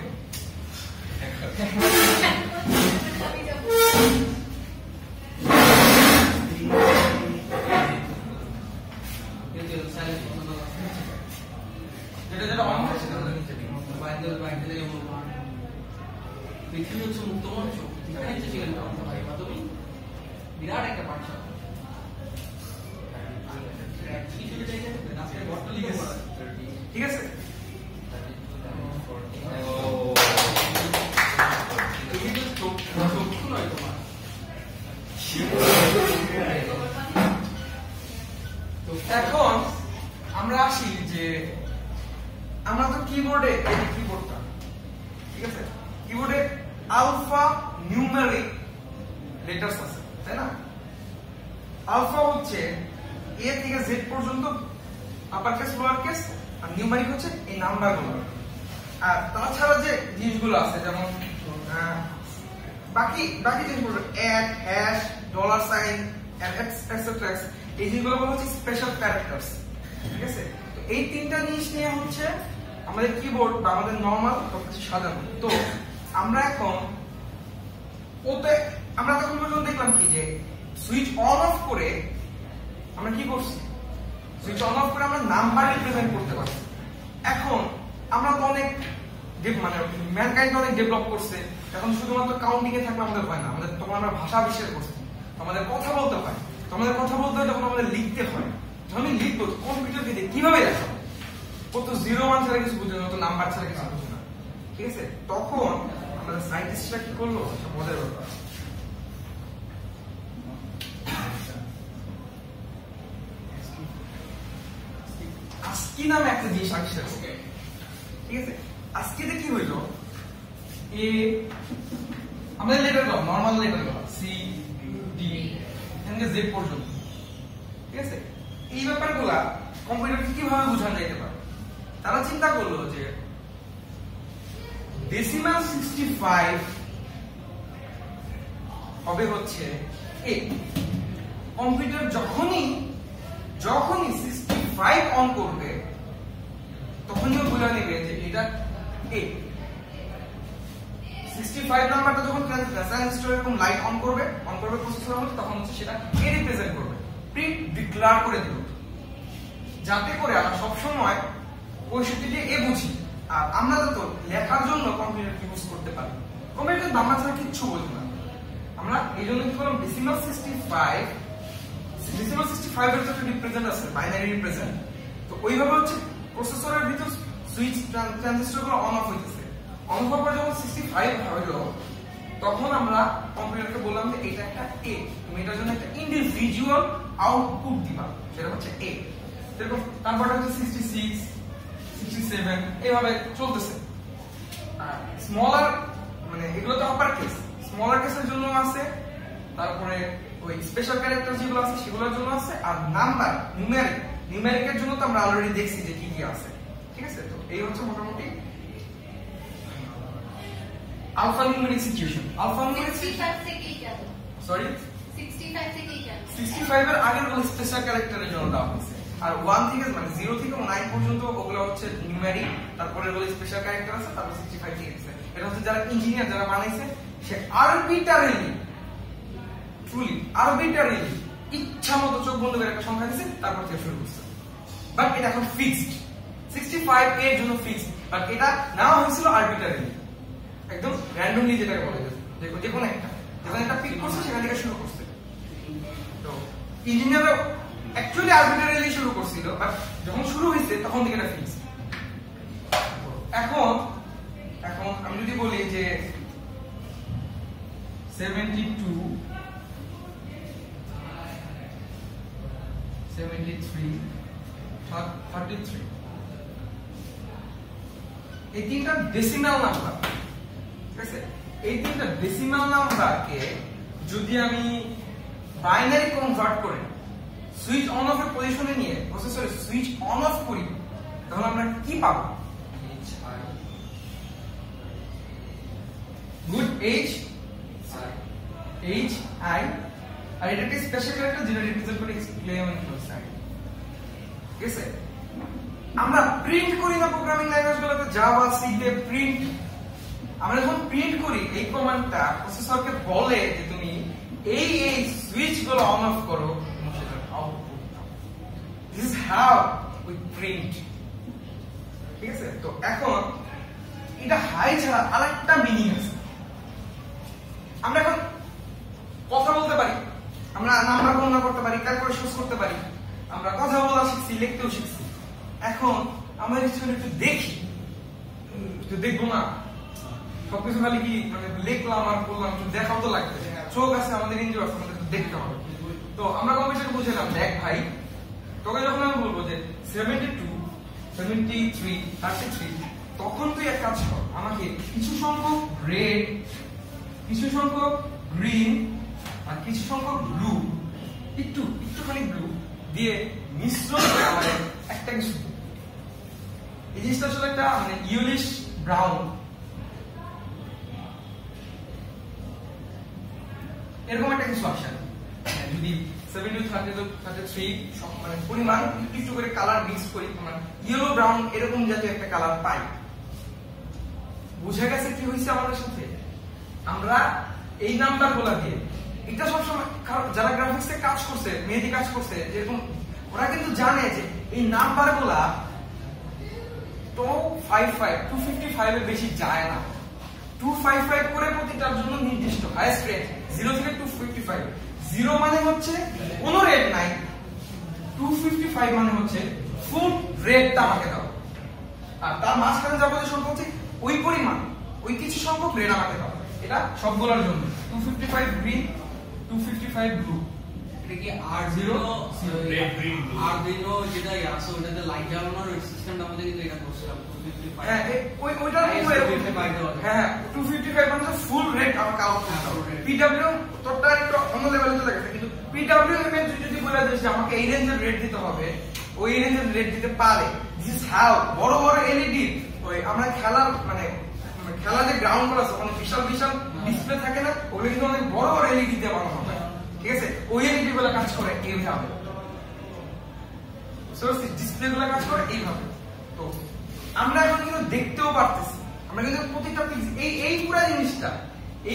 [SPEAKER 1] যেটা অন আছে সেটা নিচে দিই।
[SPEAKER 2] পৃথিবী হচ্ছে মুক্ত মঞ্চ, এখানে হচ্ছে সেখানে তুমি বিরাট একটা পাঠশালা।
[SPEAKER 1] ঠিক আছে?
[SPEAKER 2] চক্ষু নয় তোমার।
[SPEAKER 1] এখন আমরা আসি যে আমরা তো কিবোর্ডে, এই কিবোর্ডটা, ঠিক আছে? কিবোর্ডে আলফা নিউমেরিক লেটারস আছে, তাই না? আলফা হচ্ছে এ থেকে জেড পর্যন্ত আপার কেস লোয়ার কেস, আর নিউমেরিক হচ্ছে এই নাম্বারগুলো। আর তাছাড়া যে জিনিসগুলো আছে যেমন বাকি জিনিসগুলো add, hash, dollar sign, etcetera, এই জিনিসগুলো বলা হচ্ছে স্পেশাল ক্যারেক্টারস, ঠিক আছে? তো এই তিনটা জিনিস নিয়ে হচ্ছে আমাদের কিবোর্ড বা আমাদের নরমাল সবকিছু সাজানো। তো আমরা এখন আমরা তখন পর্যন্ত দেখলাম কি যে সুইচ অন অফ করে আমরা কি করছি, সুইচ অন অফ করে আমরা নাম্বার রিপ্রেজেন্ট করতে পারছি। এখন আমরা তো অনেক মানে ম্যানকাইন্ড অনেক ডেভেলপ করছে, এখন শুধুমাত্র কাউন্টিং এ থাকলে আমাদের হয় না, আমাদের তখন আমরা ভাষা আবিষ্কার করছি, আমাদের কথা বলতে হয়। তো আমাদের কথা বলতে হয় তখন আমাদের লিখতে হয়। যখন আমি লিখবো কম্পিউটারকে দিয়ে কিভাবে লেখাবো, ও তো 0-1 ছাড়া কিছু বুঝে না, তো নাম্বার ছাড়া কিছু বুঝে না, ঠিক আছে? তখন আমাদের সায়েন্টিস্টরা কি করলো, মজার ব্যাপার, আস্কি নামে একটা জিনিস আবিষ্কার করলো, ঠিক আছে? আস্কিতে কি হইলো, এ আমাদের লেটার গুলো নরমাল লেটার গুলো সি ডি এখানে জেড পর্যন্ত, ঠিক আছে? এই ব্যাপারগুলা কম্পিউটারকে কিভাবে বোঝানো যেতে পারে? তারা চিন্তা করলো যে ডেসিমাল 65 হবে হচ্ছে এ। কম্পিউটার যখনই 65 অন করবে তখনই ও বলে নেবে যে এটা এ। 65 নাম্বারটা যখন ট্রানজিস্টর এরকম লাইট অন করবে প্রসেসর মধ্যে, তখন হচ্ছে সেটা এ রিপ্রেজেন্ট করবে, প্রিন্ট ডিক্লেয়ার করে দিল, যাতে করে আমরা সব সময় 65 দিয়ে এ বুঝি। আর আমরা তো লেখার জন্য কম্পিউটার ইউজ করতে পারি, কম্পিউটার বাংলা ছাড়া কিচ্ছু বোঝে না। আমরা এই জন্য কি করলাম, ডেসিমাল 65 এর তো রিপ্রেজেন্ট আছে, বাইনারি রিপ্রেজেন্ট। তো ওইভাবে হচ্ছে প্রসেসরের ভিতর সুইচ ট্রানজিস্টর গুলো অন অফ হইতেছে। অন হওয়ার পর যখন 65 হলো, তখন আমরা কম্পিউটারকে বললাম যে এটা একটা এ, তুমি এটার জন্য একটা ইন্ডিভিজুয়াল আউটপুট দিবা, সেটা হচ্ছে এ। এরকম তারপরে হচ্ছে 66, 67 এইভাবে চলতেছে। আর স্মলার মানে এগুলো তো আপার কেস, স্মলার কেসের জন্য আছে, তারপরে ওই স্পেশাল ক্যারেক্টার যেগুলো আছে সেগুলোর জন্য আছে, আর নাম্বার নিউমেরিকের জন্য তো আমরা অলরেডি দেখছি যে কি কি আছে। ঠিক আছে, তো এই হচ্ছে মোটামুটি আলফানিউমেরিক সিচুয়েশন। আলফানিউমেরিক
[SPEAKER 4] 65 থেকেই কেন?
[SPEAKER 1] সরি
[SPEAKER 4] 65 থেকেই কেন?
[SPEAKER 1] 65 এর আগের গুলো স্পেশাল ক্যারেক্টারের জন্য দেওয়া হয়েছে, আর 1 থেকে মানে 0 থেকে 9 পর্যন্ত ওগুলো হচ্ছে নিউমেরিক, তারপরে ওগুলো স্পেশাল ক্যারেক্টার আছে, তারপর 65 ঠিক আছে। এটা হচ্ছে যারা ইঞ্জিনিয়ার যারা বানাইছে সে আরবিটারিলি ইচ্ছা মতো চোখ বন্ধ করে একটা সংখ্যা দিয়েছে, তারপর থেকে শুরু করছে। বাট এটা এখন ফিক্সড, 65 এর জন্য ফিক্সড, বাট এটা নেওয়া হয়েছিল আরবিটারিলি, একদম র্যান্ডমলি, যেটাকে বলা যায় দেখো যে কোনো একটা যখন একটা পিক করছে সেখান থেকে শুরু করছে। তো ইঞ্জিনিয়াররা অ্যাকচুয়ালি আরবিটারিলি শুরু করছিল, বাট যখন শুরু হয়েছে তখন থেকে এটা ফিক্সড। এখন আমি যদি বলি যে 72, 73, 33 এই তিনটা ডেসিমাল নাম্বার, ঠিক আছে? এই তিনটা ডেসিমাল নাম্বারকে যদি আমি বাইনারি কনভার্ট করে সুইচ অন অফ এর পজিশনে নিয়ে প্রসেসরে সুইচ অন অফ করি, তাহলে আমরা কি পাবো? গুড H I, আর এটা একটা স্পেশাল ক্যারেক্টার যেটা রিপ্রেজেন্ট করে এক্সক্লেমেশন সাইন। ঠিক আছে, আমরা প্রিন্ট করি না প্রোগ্রামিং ল্যাঙ্গুয়েজগুলোতে, জাভা সি তে প্রিন্ট। আমরা যখন প্রিন্ট করি এই কমান্ডটা প্রসেসরকে বলে যে তুমি এই সুইচ গুলো অন অফ করো, সেটা আউটপুট দাও। This is how we print. ঠিক আছে, তো এখন এটা হাই ছাড়া আরেকটা মিনিং আছে। আমরা এখন কথা বলতে পারি, আমরা নাম্বার গণনা করতে পারি, ক্যালকুলেশন করতে পারি, আমরা কথা বলা শিখছি, লিখতেও শিখছি। এখন আমরা একটু দেখি, একটু দেখবো না সবকিছু খালি কি মানে লিখলাম আর বললাম, একটু দেখাও তো লাগবে, চোখ আছে আমাদের, ইন্দ্রিয় আছে আমাদের, দেখতে হবে। তো আমরা কম্পিউটারকে বুঝলাম, দেখ ভাই, তোকে যখন আমি বলবো যে 72, 73, 33, তখন তুই এক কাজ কর, আমাকে কিছু সংখ্যক রেড, কিছু সংখ্যক গ্রিন আর কিছু সংখ্যক ব্লু, একটুখানি ব্লু দিয়ে মিশ্রণ করে আমাদের একটা কিছু, এই জিনিসটা আসলে একটা মানে ইয়েলিশ ব্রাউন, এরকম একটা কিছু আসে। যদি 72, 33 সব মানে পরিমাণ একটু করে কালার মিক্স করি, আমরা ইয়েলো ব্রাউন এরকম জাতীয় একটা কালার পাই। বুঝা গেছে কি হয়েছে আমাদের সাথে? আমরা এই নাম্বারগুলো দিয়ে, এটা সবসময় যারা গ্রাফিক্সে কাজ করছে, মেহেদি কাজ করছে, যেরকম ওরা কিন্তু জানে যে এই নাম্বারগুলা 255 এর বেশি যায় না। 255 করে প্রতিটার জন্য নির্দিষ্ট হাইয়েস্ট রেট 0 থেকে 255। 0 মানে হচ্ছে কোনো রেট নাই, 255 মানে হচ্ছে ফুল রেটটা আমাকে দাও, আর তার মাঝখানে যাবতীয় সংখ্যা হচ্ছে ওই পরিমাণ, ওই কিছু সংখ্যক রেট আমাকে দাও। এটা সবগুলোর জন্য 255 গ্রিন, 255 ব্লু।
[SPEAKER 2] এটা কি R0
[SPEAKER 3] রেড গ্রিন
[SPEAKER 2] R0 যেটা আছে ওটাতে লাইট জ্বালানোর সিস্টেমটা আমাদের কিন্তু এটা করছিলাম 255।
[SPEAKER 1] হ্যাঁ, ওইটার হ্যাঁ 255 মানে ফুল রেট আমাকে আউটপুট দাও। পিডব্লিউ তোরটা একটু অন্য লেভেলে চলে গেছে, কিন্তু পিডব্লিউ এর যদি বলে দিস যে আমাকে এই রেঞ্জের রেট দিতে হবে, ওই রেঞ্জের রেট দিতে পারে। দিস ইজ হাউ বড় বড় এলইডি, ওই আমরা খেলার মানে খেলা যে গ্রাউন্ড গুলো আছে ওখানে বিশাল ডিসপ্লে থাকে না, ওগুলো কিন্তু অনেক বড় বড় এলইডি দিয়ে বানানো হয়। ঠিক আছে, ওই এলইডি গুলো কাজ করে এইভাবে, ডিসপ্লে গুলো কাজ করে এইভাবে। তো আমরা এখন কিন্তু দেখতেও পারতেছি, আমরা কিন্তু প্রত্যেকটা এই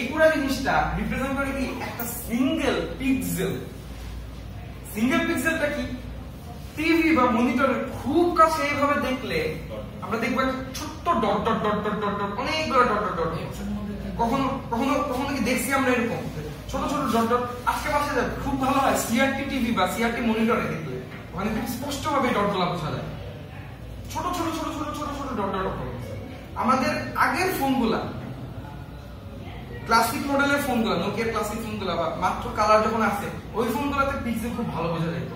[SPEAKER 1] পুরো জিনিসটা রিপ্রেজেন্ট করে কি একটা সিঙ্গেল পিক্সেল। সিঙ্গেল পিক্সেলটা কি টিভি বা মনিটরের খুব কাছে এইভাবে দেখলে আমরা দেখবো একটা ছোট্ট dot dot dot dot dot dot, অনেকগুলো ডট ডট ডট। কখনো কি দেখছি আমরা এরকম ছোট ছোট ডট ডট? আজকে পাশে যাবে খুব ভালো হয় সিআরটি টিভি বা সিআরটি মনিটরে দেখলে, ওখানে খুব স্পষ্ট ভাবে ডট গুলা বোঝা যায়, ছোট ছোট ছোট ছোট ছোট ছোট ডট ডট। আমাদের আগের ফোনগুলা, ক্লাসিক মডেলের ফোনগুলা, নোকিয়ার ক্লাসিক ফোনগুলা বা মাত্র কালার যখন আসে, ওই ফোনগুলাতে পিক্সেল খুব ভালো বোঝা যেত।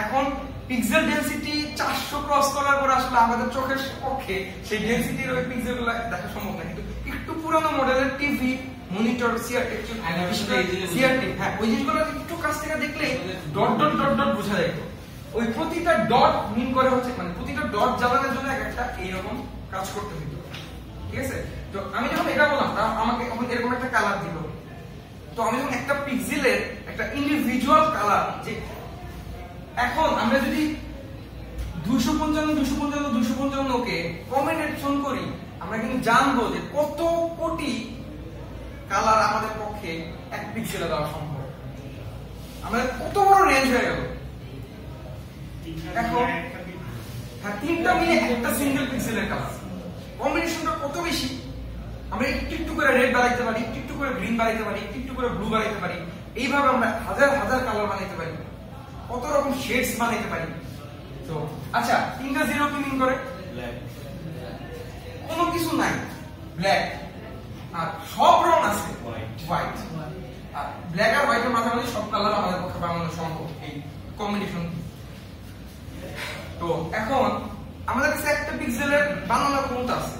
[SPEAKER 1] এখন পিক্সেল ডেনসিটি 400 ক্রস করার পর আসলে আমাদের চোখের পক্ষে সেই ডেনসিটির ওই পিক্সেলগুলো দেখা সম্ভব না। কিন্তু একটু পুরানো মডেলের টিভি, মনিটর, সিআরটি, হ্যাঁ ওই জিনিসগুলো একটু কাছ থেকে দেখলেই ডট ডট ডট ডট বোঝা যায়। ওই প্রতিটা ডট মিন করে হচ্ছে মানে প্রতিটা ডট জ্বালানোর জন্য একটা এইরকম কাজ করতে হতো, ঠিক আছে? তো আমি যখন এটা বললাম তা আমাকে এরকম একটা কালার দিল, তো আমি যখন একটা পিক্সেলের একটা ইন্ডিভিজুয়াল কালার, যে এখন আমরা যদি 255 কে কম্বিনেশন করি, আমরা কিন্তু জানবো যে কত কোটি কালার আমাদের পক্ষে এক পিক্সেলে দেওয়া সম্ভব। আমাদের কত বড় রেঞ্জ হয়ে গেল। এখন হ্যাঁ, 3টা মিলে একটা সিঙ্গেল পিক্সেলের কালার কম্বিনেশনটা কত বেশি। আমরা একটু একটু করে রেড বানাইতে পারি, একটু একটু করে গ্রিন বানাইতে পারি, একটু একটু করে ব্লু বানাইতে পারি। এইভাবে আমরা হাজার হাজার কালার বানাইতে পারি, কত রকম শেডস বানাইতে পারি। তো আচ্ছা, 3টা জিরো কি মিন করে? কোনো কিছু নাই, ব্ল্যাক। আর সব রং আছে হোয়াইট। আর ব্ল্যাক আর হোয়াইটের মাঝামাঝি সব কালার আমাদের পক্ষে বানানো সম্ভব এই কম্বিনেশন। তো এখন আমাদের কাছে একটা পিক্সেলের বানানোর ক্ষমতা আছে।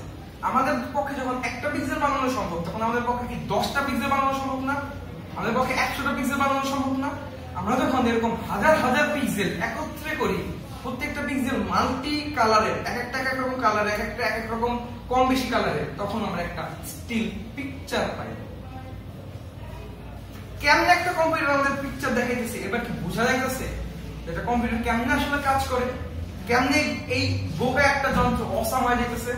[SPEAKER 1] আমাদের পক্ষে যখন একটা পিক্সেল বানানো সম্ভব, তখন আমাদের পক্ষে কি 10টা পিক্সেল বানানো সম্ভব না? আমাদের পক্ষে 100টা পিক্সেল বানানো সম্ভব না? আমরা যখন এরকম হাজার হাজার পিক্সেল একত্রে করি, প্রত্যেকটা পিক্সেল মাল্টি কালারের, এক এক রকম কালার, এক এক রকম কম বেশি কালারের, তখন আমরা একটা স্টিল পিকচার পাই। কেমনে একটা কম্পিউটার আমাদের পিকচার দেখাইতেছে, এবার কি বোঝা যাইতেছে এটা কম্পিউটার কেমনে আসলে কাজ করে, কেমনে এই বোকা একটা যন্ত্র অসাম হয়ে যাইতেছে।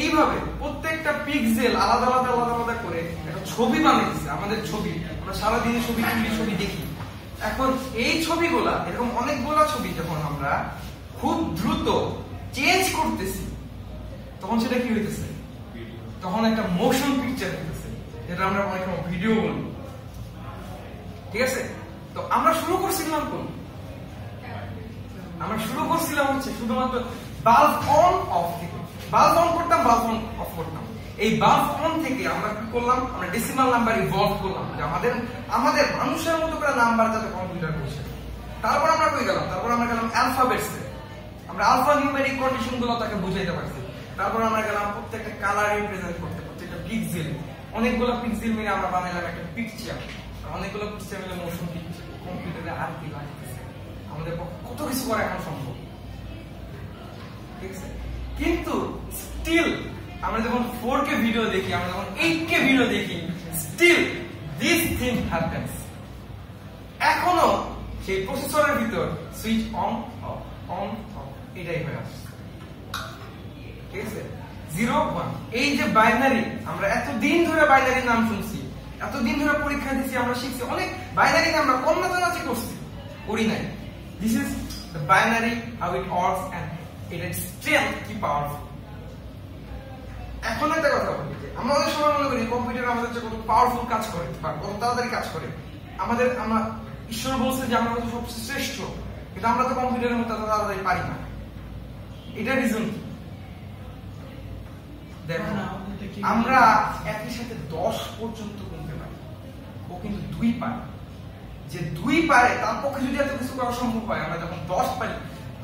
[SPEAKER 1] এইভাবে প্রত্যেকটা পিক্সেল আলাদা আলাদা আলাদা আলাদা করে একটা ছবি বানাইতেছে। আমাদের ছবি, আমরা সারাদিনে ছবি তুলি, ছবি দেখি। এখন এই ছবিগুলা, এরকম অনেকগুলা ছবি যখন আমরা খুব দ্রুত চেঞ্জ করতেছি, তখন সেটা কি হইতেছে? তখন একটা মোশন পিকচার হইতেছে, যেটা আমরা অনেক সময় ভিডিও বলি, ঠিক আছে? তো আমরা শুরু করছিলাম কোন? আমরা শুরু করছিলাম হচ্ছে শুধুমাত্র বাল্ব অন অফ থেকে। বাল্ব অন করতাম, বাল্ব অন অফ করতাম। এই বাল্ব অন থেকে আমরা কি করলাম? আমরা ডেসিমাল নাম্বার ইভলভ করলাম, যে আমাদের মানুষের মতো করে নাম্বার যাতে কম্পিউটার করছে। তারপর আমরা কই গেলাম? তারপর আমরা গেলাম অ্যালফাবেটসে। আমরা আলফা নিউমেরিক কন্ডিশন গুলো তাকে বুঝাইতে পারছি। তারপর আমরা গেলাম প্রত্যেকটা কালার রিপ্রেজেন্ট করতে, প্রত্যেকটা পিক্সেল, অনেকগুলো পিক্সেল মিলে আমরা বানাইলাম একটা পিকচার। অনেকগুলো পিকচার মিলে মোশন পিকচার। কম্পিউটারে আর কি লাগতেছে? আমাদের কত কিছু করা এখন সম্ভব, ঠিক আছে? কিন্তু স্টিল আমরা যখন 4K ভিডিও দেখি, আমরা যখন 8K ভিডিও দেখি, স্টিল দিস থিং হ্যাপেন্স। এখনো সেই প্রসেসরের ভিতর switch on of on of এটাই হয়ে আসছে, ঠিক আছে? 0 1 এই যে বাইনারি, আমরা এতদিন ধরে বাইনারি নাম শুনছি, এতদিন ধরে পরীক্ষা দিছি, আমরা শিখছি অনেক বাইনারি, আমরা কম নাচানাচি করছি, করি নাই। This is the binary, how it works and its strength কি পাওয়ারফুল। এখন একটা কথা বলি, যে আমরা অনেক সময় মনে করি কম্পিউটার আমাদের চেয়ে কত পাওয়ারফুল কাজ করে বা কত তাড়াতাড়ি কাজ করে। আমরা ঈশ্বর বলছে যে আমরা তো সবচেয়ে শ্রেষ্ঠ, কিন্তু আমরা তো কম্পিউটারের মতো তাড়াতাড়ি পারি না। এটা রিজন কি? দেখো, আমরা একই সাথে 10 পর্যন্ত গুনতে পারি, ও কিন্তু 2 পারে। যে 2 পারে তার পক্ষে যদি এত কিছু করা সম্ভব হয়, আমরা যখন 10 পারি,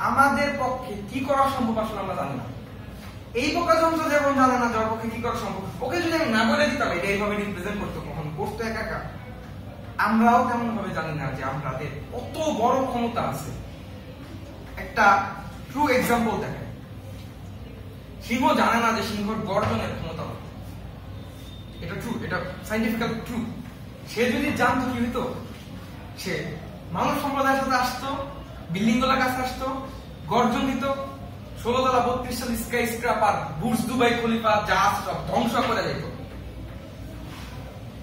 [SPEAKER 1] আমাদের পক্ষে কি করা সম্ভব আসলে আমরা জানি না। এই বোকা যন্ত্র যেমন জানে না যার পক্ষে কি করা সম্ভব, ওকে যদি আমি না বলে দিতাম এটা এইভাবে রিপ্রেজেন্ট করতো, কখন করতো একা একা, আমরাও তেমন ভাবে জানি না যে আমাদের কত বড় ক্ষমতা আছে। একটা ট্রু এক্সাম্পল দেখেন, সিংহ জানে না যে সিংহর গর্জনের ক্ষমতা, এটা ট্রু, এটা সাইন্টিফিক্যাল ট্রু। সে যদি জানতো কি হইতো, সে মানব সম্প্রদায়ের সাথে আসতো, বিল্ডিং গুলোর কাছে আসতো, গর্জন দিত, 16 তলা 32 তলা স্কাই স্ক্রাপার, বুর্জ দুবাই খলিফা, জাহাজ সব ধ্বংস করে যেত।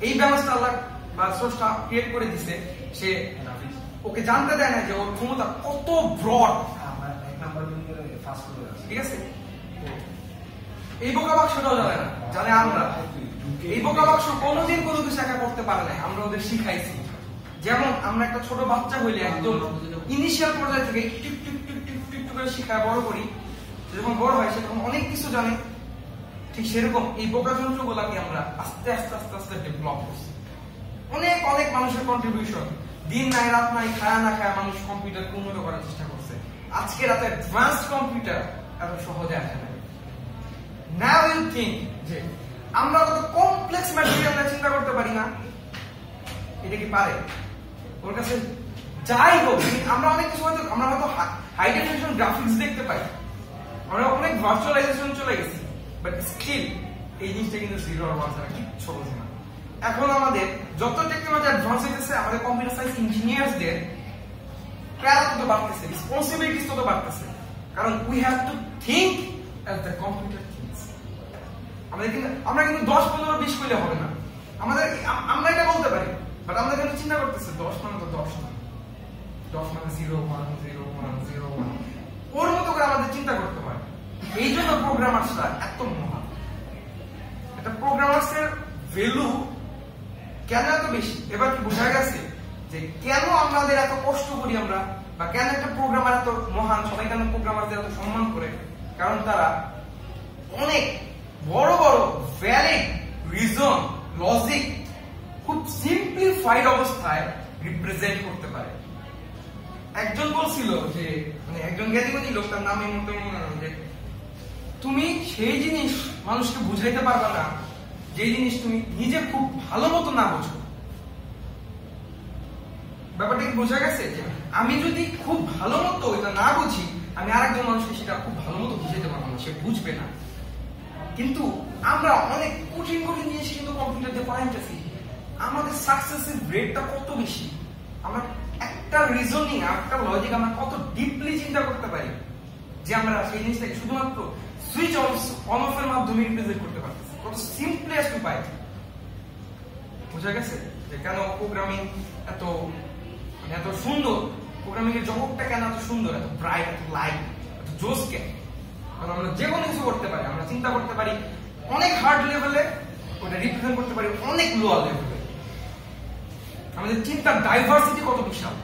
[SPEAKER 1] এই ব্যবস্থা আল্লাহ বা স্রষ্টা ক্রিয়েট করে দিছে। সে ওকে জানতে দেয় না যে ওর ক্ষমতা কত ব্রড, ঠিক আছে? এই বোকা বাক্সটাও জানে না, জানে আমরা। এই বোকা বাক্স কোনোদিন কোনো কিছু একা করতে পারে না, আমরা ওদের শিখাইছি। যেমন আমরা একটা ছোট বাচ্চা হইলে একদম ইনিশিয়াল পর্যায় থেকে একটু একটু একটু একটু একটু একটু করে শিখায় বড় করি, যখন বড় হয় সে তখন অনেক কিছু জানে। ঠিক সেরকম এই বোকা যন্ত্রগুলাকে আমরা আস্তে আস্তে আস্তে আস্তে ডেভেলপ করছি। অনেক অনেক মানুষের কন্ট্রিবিউশন, দিন নাই রাত নাই, খায়া না খায়া মানুষ কম্পিউটার উন্নত করার চেষ্টা করছে। আজকে রাতে অ্যাডভান্সড কম্পিউটার এত সহজে আসে না। নাও ইউ থিঙ্ক যে আমরা কত কমপ্লেক্স ম্যাটেরিয়াল চিন্তা করতে পারি না, এটা কি পারে? ওর কাছে যাই হোক, আমরা অনেক কিছু হয়তো আমরা হয়তো হাই ডেফিনিশন গ্রাফিক্স দেখতে পাই, আমরা অনেক ভার্চুয়ালাইজেশন চলে গেছি, বাট স্টিল এই জিনিসটা কিন্তু 0 আর 1 ছাড়া কিচ্ছু বোঝে না। এখন আমাদের যত টেকনোলজি অ্যাডভান্স হইতেছে, আমাদের কম্পিউটার সায়েন্স ইঞ্জিনিয়ারসদের প্রেয়ার তো বাড়তেছে, রেসপন্সিবিলিটিস তো বাড়তেছে, কারণ we have to think as the computer things. আমরা কিন্তু 10, 15, 20 করলে হবে না। আমরা এটা বলতে পারি, বাট আমরা কিন্তু চিন্তা করতেছি 10 মানে তো 10 না, 10 মানে 0 1 0 1 0 1, ওর মতো করে আমাদের চিন্তা করতে হয়। এই জন্য প্রোগ্রামার্সরা এত মহান। একটা প্রোগ্রামার্সের ভ্যালু কেন এত বেশি এবার কি বোঝা গেছে যে কেন আমাদের এত কষ্ট করি আমরা, বা কেন একটা প্রোগ্রামার এত মহান, সবাই কেন প্রোগ্রামারদের এত সম্মান করে? কারণ তারা অনেক বড় বড় ভ্যালিড রিজন, লজিক খুব সিম্পলিফাইড অবস্থায় রিপ্রেজেন্ট করতে পারে। একজন বলছিল যে, মানে একজন জ্ঞানীগুণী লোক, তার নাম এই মুহূর্তে মনে নেই, যে তুমি সেই জিনিস মানুষকে বুঝাইতে পারবে না যে জিনিস তুমি নিজে খুব ভালো মতো না বুঝো। ব্যাপারটা কি বোঝা গেছে? যে আমি যদি খুব ভালো মতো এটা না বুঝি, আমি আরেকজন মানুষকে সেটা খুব ভালো মতো বুঝাইতে পারবো না, সে বুঝবে না। কিন্তু আমরা অনেক কঠিন কঠিন জিনিস কিন্তু কম্পিউটার দিয়ে পাইতেছি। আমাদের সাকসেসের রেটটা কত বেশি, আমরা একটা রিজনিং, একটা লজিক আমরা কত ডিপলি চিন্তা করতে পারি যে আমরা সেই জিনিসটাকে শুধুমাত্র সুইচ অন অফ এর মাধ্যমে রিপ্রেজেন্ট করতে পারতেছি। কত সিম্পলেস্ট উপায়। বোঝা গেছে যে কেন প্রোগ্রামিং এত মানে এত সুন্দর, প্রোগ্রামিং এর জগৎটা কেন এত সুন্দর, এত ব্রাইট, এত লাইট, এত জোস কেন? কারণ আমরা যে কোনো কিছু করতে পারি, আমরা চিন্তা করতে পারি অনেক হার্ড লেভেলে, ওটা রিপ্রেজেন্ট করতে পারি অনেক লোয়ার লেভেলে। আমাদের চিন্তার ডাইভার্সিটি কত বিশাল,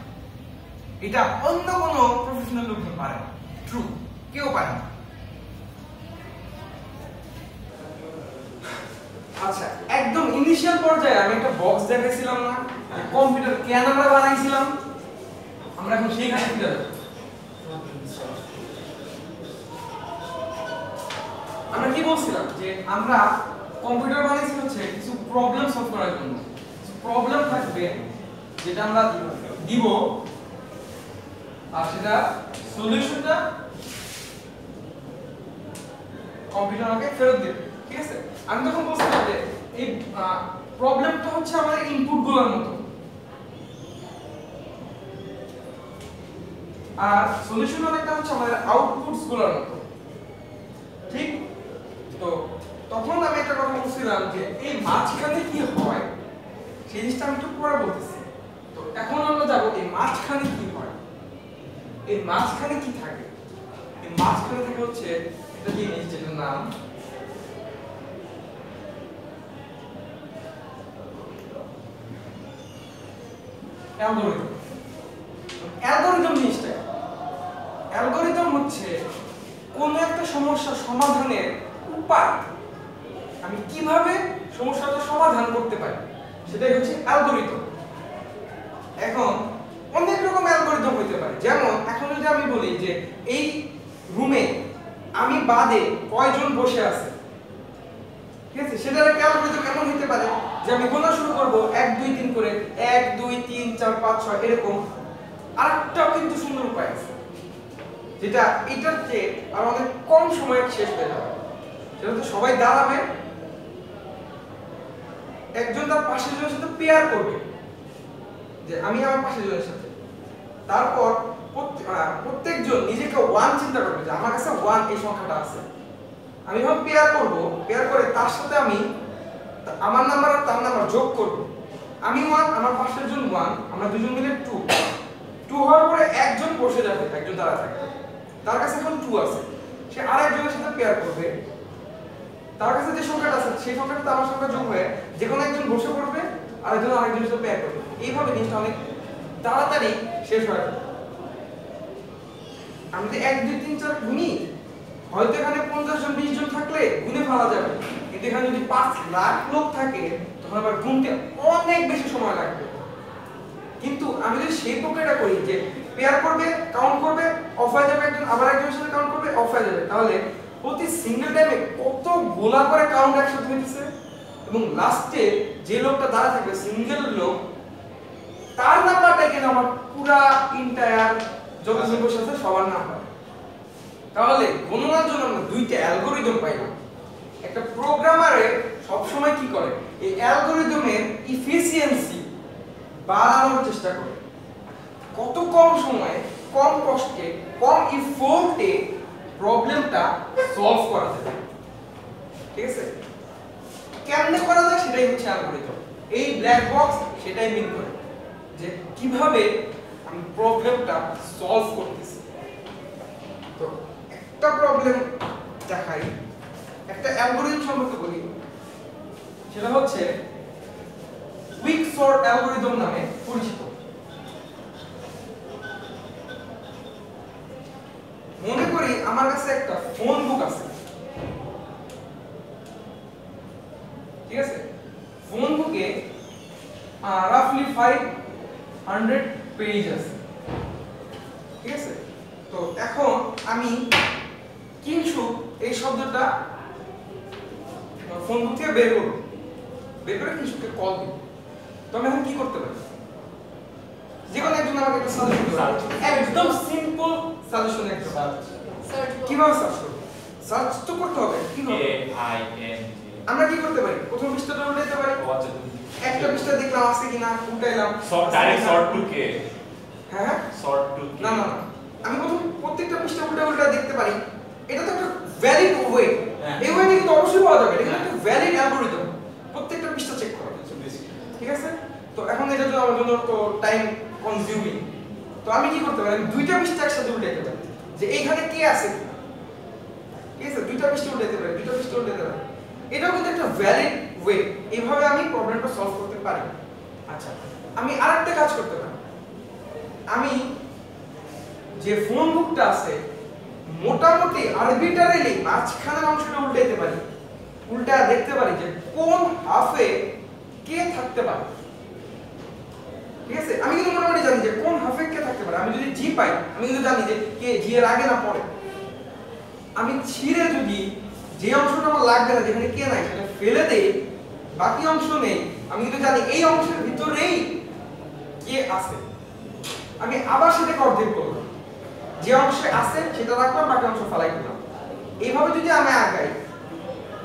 [SPEAKER 1] এটা অন্য কোনো প্রফেশনাল লোকজন পারে না। ট্রু, কেউ পারে না। আচ্ছা, একদম ইনিশিয়াল পর্যায়ে আমি একটা বক্স দেখাইছিলাম না, কম্পিউটার কেন আমরা বানাইছিলাম? আমরা এখন সেই কাজে ফিরে যাব। আমরা কি বলছিলাম যে আমরা কম্পিউটার বানাইছি হচ্ছে কিছু প্রবলেম সলভ করার জন্য। প্রবলেম থাকবে যেটা আমরা দিব, আর সেটা সলিউশনটা কম্পিউটার আমাকে ফেরত দিবে। ঠিক আছে? আমি তখন বলছিলাম যে এই প্রবলেমটা হচ্ছে আমাদের ইনপুটগুলোর মতো, আর সলিউশন অনেকটা হচ্ছে আমাদের আউটপুটস গুলোর মতো। ঠিক? তো তখন আমি একটা কথা বলছিলাম যে এই মাঝখানে কি হয় সেই জিনিসটা আমি একটু পরে বলতেছি। তো এখন আমরা যাবো এই মাঝখানে কি হয়, এই মাঝখানে কি থাকে। এই মাঝখানে থাকে হচ্ছে একটা জিনিস যেটার নাম অ্যালগরিদম। অ্যালগরিদম জিনিসটা, অ্যালগরিদম হচ্ছে কোন একটা সমস্যা সমাধানের উপায়, আমি কিভাবে সমস্যাটা সমাধান করতে পারি, সেটাই হচ্ছে অ্যালগরিদম। এখন অনেক রকম অ্যালগরিদম হইতে পারে। যেমন এখন যদি আমি বলি যে এই রুমে আমি বাদে কয়জন বসে আছে, ঠিক আছে, সেটার একটা অ্যালগরিদম কেমন হইতে পারে যে আমি গোনা শুরু করব 1 2 3 করে, 1 2 3 4 5 6 এরকম। আরেকটাও কিন্তু সুন্দর উপায় আছে যেটা এটার চেয়ে আর অনেক কম সময়ে শেষ হয়ে যাবে। সেটা তো সবাই দাঁড়াবে, একজন তার পাশের জনের সাথে পেয়ার করবে, যে আমি আমার পাশের জনের সাথে, তারপর প্রত্যেকজন নিজেকে 1 চিন্তা করবে যে আমার কাছে 1 এই সংখ্যাটা আছে, আমি যখন পেয়ার করব, পেয়ার করে তার সাথে আমি আমার নাম্বার আর তার নাম্বার যোগ করব। আমি 1, আমার পাশের জন 1, আমরা দুজন মিলে 2। 2 হওয়ার পরে একজন বসে যাবে, একজন দাঁড়া থাকবে, তার কাছে এখন 2 আছে, সে আরেকজনের সাথে পেয়ার করবে, তার কাছে যে সংখ্যাটা আছে সেই সংখ্যাটা আমার সংখ্যা যোগ হয়ে যে কোনো একজন বসে পড়বে, আরেকজন আরেকজনের সাথে পেয়ার করবে। এইভাবে জিনিসটা অনেক তাড়াতাড়ি শেষ হয়ে যাবে। আমি যদি 1 2 3 4 গুনি, হয়তো এখানে 50 জন 20 জন থাকলে গুনে ফেলা যাবে, কিন্তু এখানে যদি 5 লাখ লোক থাকে তখন আবার গুনতে অনেক বেশি সময় লাগবে। কিন্তু আমি যদি সেই প্রক্রিয়াটা করি যে পেয়ার করবে, কাউন্ট করবে, অফ হয়ে যাবে, একজন আবার একজনের সাথে কাউন্ট করবে, অফ হয়ে যাবে, তাহলে প্রতি সিঙ্গেল টাইমে কত গোলা করে কাউন্ট একসাথে হইতেছে, এবং লাস্টে যে লোকটা দাঁড়া থাকবে সিঙ্গেল লোক, তার নাম্বারটাই কিন্তু আমার পুরা ইন্টায়ার যত নির্ভর আছে সবার নাম্বার। তাহলে গণনার জন্য আমরা দুইটা অ্যালগরিদম পাইলাম। একটা প্রোগ্রামারে সবসময় কি করে, এই অ্যালগরিদমের ইফিসিয়েন্সি বাড়ানোর চেষ্টা করে, কত কম সময়ে কম কষ্টে কম ইফোর্টে প্রবলেমটা সলভ করা যায়। ঠিক আছে, কেমনে করা যায় সেটাই হচ্ছে অ্যালগরিদম। এই ব্ল্যাক বক্স সেটাই মিন করে যে কিভাবে আমি প্রবলেমটা সলভ করতেছি। তো একটা প্রবলেম দেখাই, একটা অ্যালগরিদম সম্পর্কে বলি, সেটা হচ্ছে কুইক সর্ট অ্যালগরিদম নামে পরিচিত। মনে করি আমার কাছে একটা ফোন বুক আছে, ঠিক আছে, ফোন বুকে রাফলি 500 পেজ আছে, ঠিক আছে। তো এখন আমি কিংশুক এই শব্দটা ফোন বুক থেকে বের করব, বের করে কিংশুককে কল দিব। তো আমি এখন কি করতে পারি? যে কোনো একজন আমাকে একটা সাজেশন দিতে পারে, একদম সিম্পল সাজেশন একটা।
[SPEAKER 4] সার্চ
[SPEAKER 1] কিভাবে সার্চ করব? সার্চ তো করতে হবে, কিভাবে? আমরা কি করতে পারি? প্রথম পৃষ্ঠাটা উল্টাইতে পারি, একটা পৃষ্ঠা দেখলাম আছে কিনা উল্টাইলাম,
[SPEAKER 3] ডাইরেক্ট সর্ট টু কে।
[SPEAKER 1] হ্যাঁ
[SPEAKER 3] সর্ট টু কে
[SPEAKER 1] না না না, আমি প্রথম প্রত্যেকটা পৃষ্ঠা উল্টা উল্টা দেখতে পারি। এটা তো একটা ভ্যালিড ওয়ে, এই ওয়েতে কিন্তু অবশ্যই পাওয়া যাবে, এটা একটা ভ্যালিড অ্যালগরিদম, প্রত্যেকটা পৃষ্ঠা চেক করা, ঠিক আছে। তো এখন এটা তো আমার জন্য তো টাইম কনজিউমিং। তো আমি কি করতে পারি? আমি দুইটা পৃষ্ঠা একসাথে উল্টাইতে পারি, যে এইখানে কে আছে, ঠিক আছে, দুইটা পৃষ্ঠা উল্টাইতে পারি, দুইটা পৃষ্ঠা উল্টাইতে পারি। এটাও কিন্তু একটা ভ্যালিড ওয়ে, এইভাবে আমি প্রবলেমটা সলভ করতে পারি। আচ্ছা, আমি আরেকটা কাজ করতে পারি, আমি যে ফোন বুকটা আছে মোটামুটি আরবিটারিলি মাঝখানের অংশটা উল্টাইতে পারি, উল্টা দেখতে পারি যে কোন হাফে কে থাকতে পারে, ঠিক আছে। আমি কিন্তু মোটামুটি জানি যে কোন হাফে কে থাকতে পারে। আমি যদি জি পাই, আমি কিন্তু জানি যে কে জি এর আগে না পরে। আমি ছিঁড়ে যদি যে অংশটা আমার লাগবে না, যেখানে কে নাই, সেটা ফেলে দেই, বাকি অংশ নেই, আমি কিন্তু জানি এই অংশের ভিতরেই কে আছে। আমি আবার সেটাকে অর্ধেক করলাম, যে অংশে আছে সেটা রাখলাম, বাকি অংশ ফেলাই দিলাম। এইভাবে যদি আমি আগাই,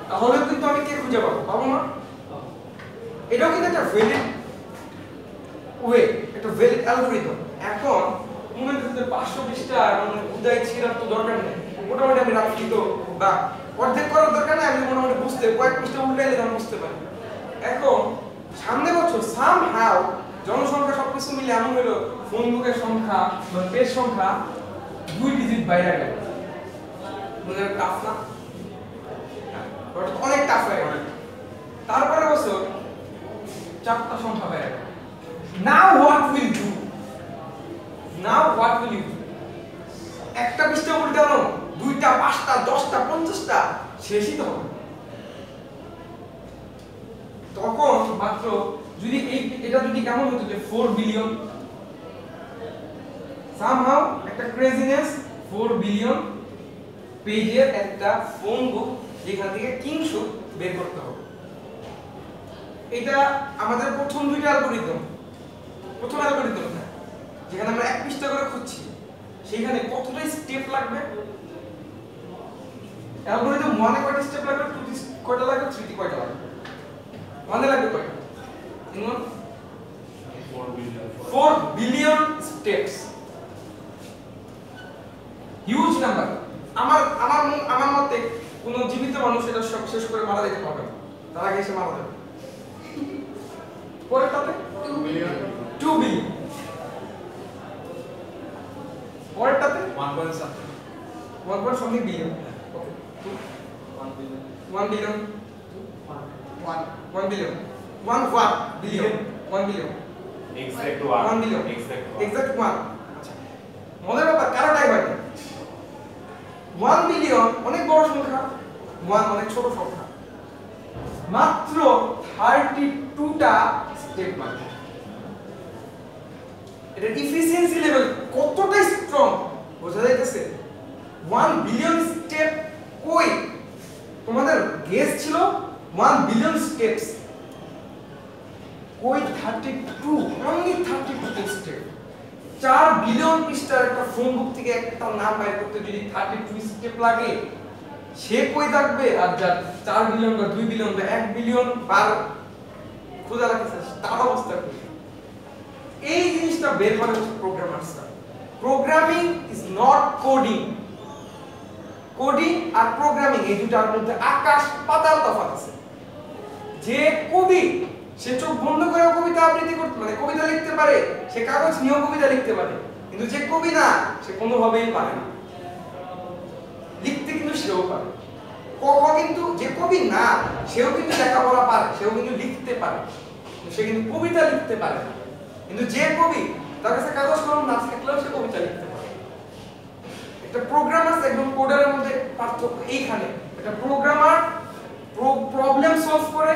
[SPEAKER 1] তাহলে কিন্তু আমি কে খুঁজে পাবো, পাবো না। এটাও কিন্তু একটা ভ্যালিড ওয়ে, একটা ভ্যালিড অ্যালগরিদম। এখন মনে হচ্ছে 500 পৃষ্ঠা মানে উদয় ছিঁড়ার তো দরকার নেই, মোটামুটি আমি রাখি তো, বা অর্ধেক করার দরকার নেই, আমি মোটামুটি বুঝতে কয়েক পৃষ্ঠা উল্টাইলে আমি বুঝতে পারি। এখন সামনে বছর সামহাউ জনসংখ্যা সবকিছু মিলে এমন হলো ফোন বুকের সংখ্যা বা পেজ সংখ্যা 2 ডিজিট বাইরে গেল, মানে টাফ না? অনেক টাফ হয়ে গেল। তারপরে বছর 4টা সংখ্যা বাইরে গেল। Now what will do? Now what will you do? একটা পৃষ্ঠা উল্টানো, 2টা 5টা 10টা 50টা শেষই তো হবে। তখন মাত্র যদি এটা যদি কেমন হতো যে 4 বিলিয়ন, সামহাউ একটা ক্রেজিনেস, 4 বিলিয়ন পেজের একটা ফোন বুক যেখান থেকে কিংশুক বের করতে হবে। এটা আমাদের প্রথম দুইটা অ্যালগরিদম। প্রথম অ্যালগরিদমটা যেখানে আমরা এক পৃষ্ঠা করে খুঁজছি, সেইখানে কতটা স্টেপ লাগবে? অ্যালগরিদম 1 এ কয়টা স্টেপ লাগবে, 2 তে কয়টা লাগবে, 3 তে কয়টা লাগবে? 1 এ লাগবে কয়টা? 4 বিলিয়ন স্টেপস, হিউজ নাম্বার। আমার মতে কোন জীবিত মানুষ এটা সব শেষ করে মারা যেতে পারবে না, তার আগে এসে মারা যাবে। পরেরটাতে 2 বিলিয়ন, পরেরটাতে 1 something billion, okay 1 billion 1 billion 1 what billion 1 billion
[SPEAKER 3] exact
[SPEAKER 1] 1 billion exact 1। আচ্ছা, মজার ব্যাপার কারোটাই হয় না। 1 বিলিয়ন অনেক বড় সংখ্যা, 1 অনেক ছোট সংখ্যা, মাত্র 32টা স্টেপ লাগবে। এটা এফিসিয়েন্সি লেভেল কতটা স্ট্রং বোঝা যাইতেছে। 1 বিলিয়ন স্টেপ কই? তোমাদের গেস ছিল 1 বিলিয়ন স্টেপস। ওই 32 অনলি 32 টেক্সটে 4 বিলিয়ন পৃষ্ঠার একটা ফোন বুক থেকে একটা নাম বাইর করতে যদি 32 স্টেপ লাগে, সে কই থাকবে? আর যার 4 বিলিয়ন বা 2 বিলিয়ন বা 1 বিলিয়ন বার খোঁজা লাগছে তার অবস্থা কি? এই জিনিসটা বের করে হচ্ছে প্রোগ্রামারসরা। Programming is not coding. Coding আর প্রোগ্রামিং এই দুটার মধ্যে আকাশ পাতাল তফাৎ আছে। যে কবি সে চোখ বন্ধ করে কবিতা আবৃত্তি করতে মানে কবিতা লিখতে পারে, সে কাগজ নিয়েও কবিতা লিখতে পারে, কিন্তু যে কবি না সে কোনোভাবেই পারে না লিখতে, কিন্তু সেও পারে। কিন্তু যে কবি না সেও কিন্তু লেখাপড়া পারে, সেও কিন্তু লিখতে পারে, সে কিন্তু কবিতা লিখতে পারে না। কিন্তু যে কবি তার কাছে কাগজ কলম না থাকলেও সে কবিতা লিখতে পারে। একটা প্রোগ্রামার একদম কোডারের মধ্যে পার্থক্য এইখানে। একটা প্রোগ্রামার প্রবলেম সলভ করে,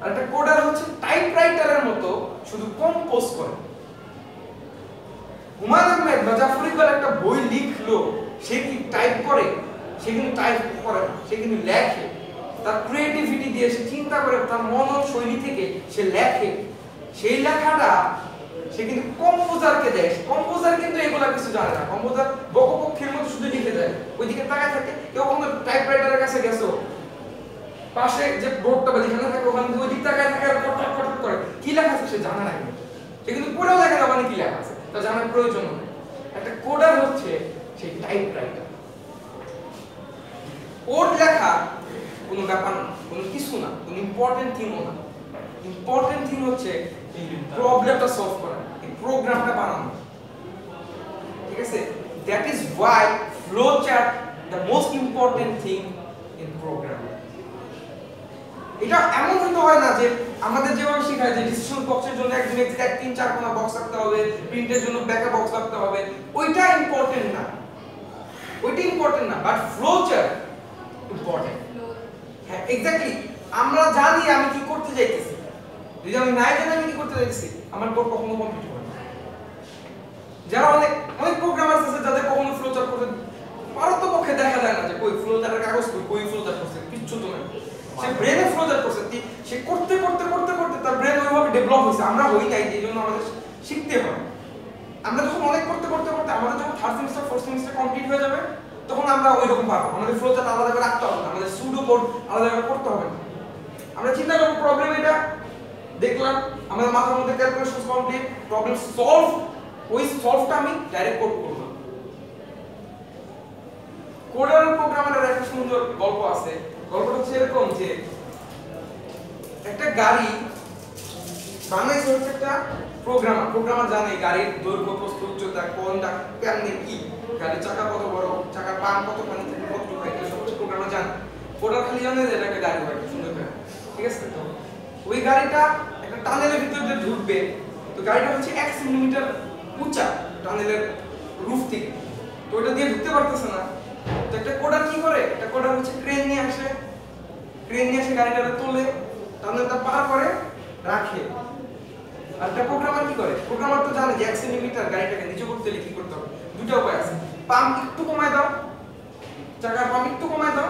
[SPEAKER 1] আর একটা কোডার হচ্ছে টাইপরাইটারের মতো শুধু কম্পোজ করে। হুমায়ুন আহমেদ বা জাফর ইকবাল একটা বই লিখলো, সে কি টাইপ করে? সে কিন্তু টাইপ করে না, সে কিন্তু লেখে। তার ক্রিয়েটিভিটি দিয়ে সে চিন্তা করে, তার মনন শৈলী থেকে সে লেখে। সেই লেখাটা সে কিন্তু কম্পোজারকে দেয়। কম্পোজার কিন্তু এগুলা কিছু জানে না। কম্পোজার বকপক্ষের মতো শুধু লিখে যায়, ওইদিকে তাকায় থাকে। কেউ কখনো টাইপরাইটারের কাছে গেছো, পাশে যে বোর্ডটা বা যেখানে থাকে ওখানে ওই দিক তাকায় থাকে আর কটক কটক করে কি লেখা আছে সে জানে না, কিন্তু সে কিন্তু পড়েও দেখে না ওখানে কি লেখা আছে, তা জানার প্রয়োজন নেই। একটা কোডার হচ্ছে সেই টাইপরাইটার। কোড লেখা কোনো ব্যাপার না, কোনো কিছু না, কোনো ইম্পর্টেন্ট থিংও না। ইম্পর্টেন্ট থিং হচ্ছে এই প্রবলেমটা সলভ করা, এই প্রোগ্রামটা বানানো। ঠিক আছে? That is Y flow chart the most important thing in programming. এটা এমন হতে হয় না যে আমাদের যেভাবে শেখায় যে ডিসিশন বক্সের জন্য একজন এক 3-4 কোনা বক্স রাখতে হবে, প্রিন্টের জন্য ব্যাকআপ বক্স রাখতে হবে, ওইটা ইম্পর্টেন্ট না, ওইটা ইম্পর্টেন্ট না, বাট ফ্লো চার্ট ইম্পর্টেন্ট। হ্যাঁ, এক্স্যাক্টলি। আমরা জানি আমি কি করতে যাইতেছি, যদি আমি নাই জানি আমি কি করতে যাইতেছি, আমার কোড কখনো কমপ্লিট হবে না। যারা অনেক প্রোগ্রামার আছে যাদের কখনো ফ্লো চার্ট করতে পারতপক্ষে দেখা যায় না, যে কই ফ্লো চার্টের কাগজ কই ফ্লো চার্ট করছে, কিচ্ছু তো নাই। সে ব্রেনে ফ্লো চার্ট করছে, সে করতে করতে করতে করতে তার ব্রেন ওইভাবে ডেভেলপ হয়েছে। আমরা হই নাই, এই জন্য আমাদের শিখতে হয়। আমরা যখন অনেক করতে করতে করতে আমাদের যখন 3rd semester 4th semester complete হয়ে যাবে, তখন আমরা ওইরকম পারবো। আমাদের ফ্লো চার্ট আলাদা করে রাখতে হবে না, আমাদের সুডো কোড আলাদা করে করতে হবে না। আমরা চিন্তা করব প্রবলেম এটা দেখলাম, আমাদের মাথার মধ্যে ক্যালকুলেশন কমপ্লিট, প্রবলেম সলভ, ওই সলভটা আমি ডাইরেক্ট কোড করব। কোডার প্রোগ্রামারের একটা সুন্দর গল্প আছে। গল্পটা হচ্ছে এরকম যে একটা গাড়ি বানাইছে হচ্ছে একটা প্রোগ্রামার জানে গাড়ির দৈর্ঘ্য প্রস্থ উচ্চতা কোনটা কেমনে কি, গাড়ির চাকা কত বড়, চাকার পাম কতখানি থেকে কতটুকু হয়, এসব কিছু প্রোগ্রামার জানে। কোডার খালি জানে যে এটা একটা গাড়ি হয় সুন্দর করে। ঠিক আছে? তো ওই গাড়িটা একটা টানেলের ভিতর দিয়ে ঢুকবে, তো গাড়িটা হচ্ছে 1 সেন্টিমিটার উঁচা টানেলের রুফ থেকে, তো ওটা দিয়ে ঢুকতে পারতেছে না। তো একটা কোডার কি করে, একটা কোডার হচ্ছে ক্রেন নিয়ে আসে গাড়িটাকে তোলে, টানেলটা পার করে রাখে। আর একটা প্রোগ্রামার কি করে, প্রোগ্রামার তো জানে যে 1 সেন্টিমিটার গাড়িটাকে নিচে করতে হলে কি করতে হবে। দুটো উপায় আছে, পাম্প একটু কমায় দাও, চাকার পাম্প একটু কমায় দাও,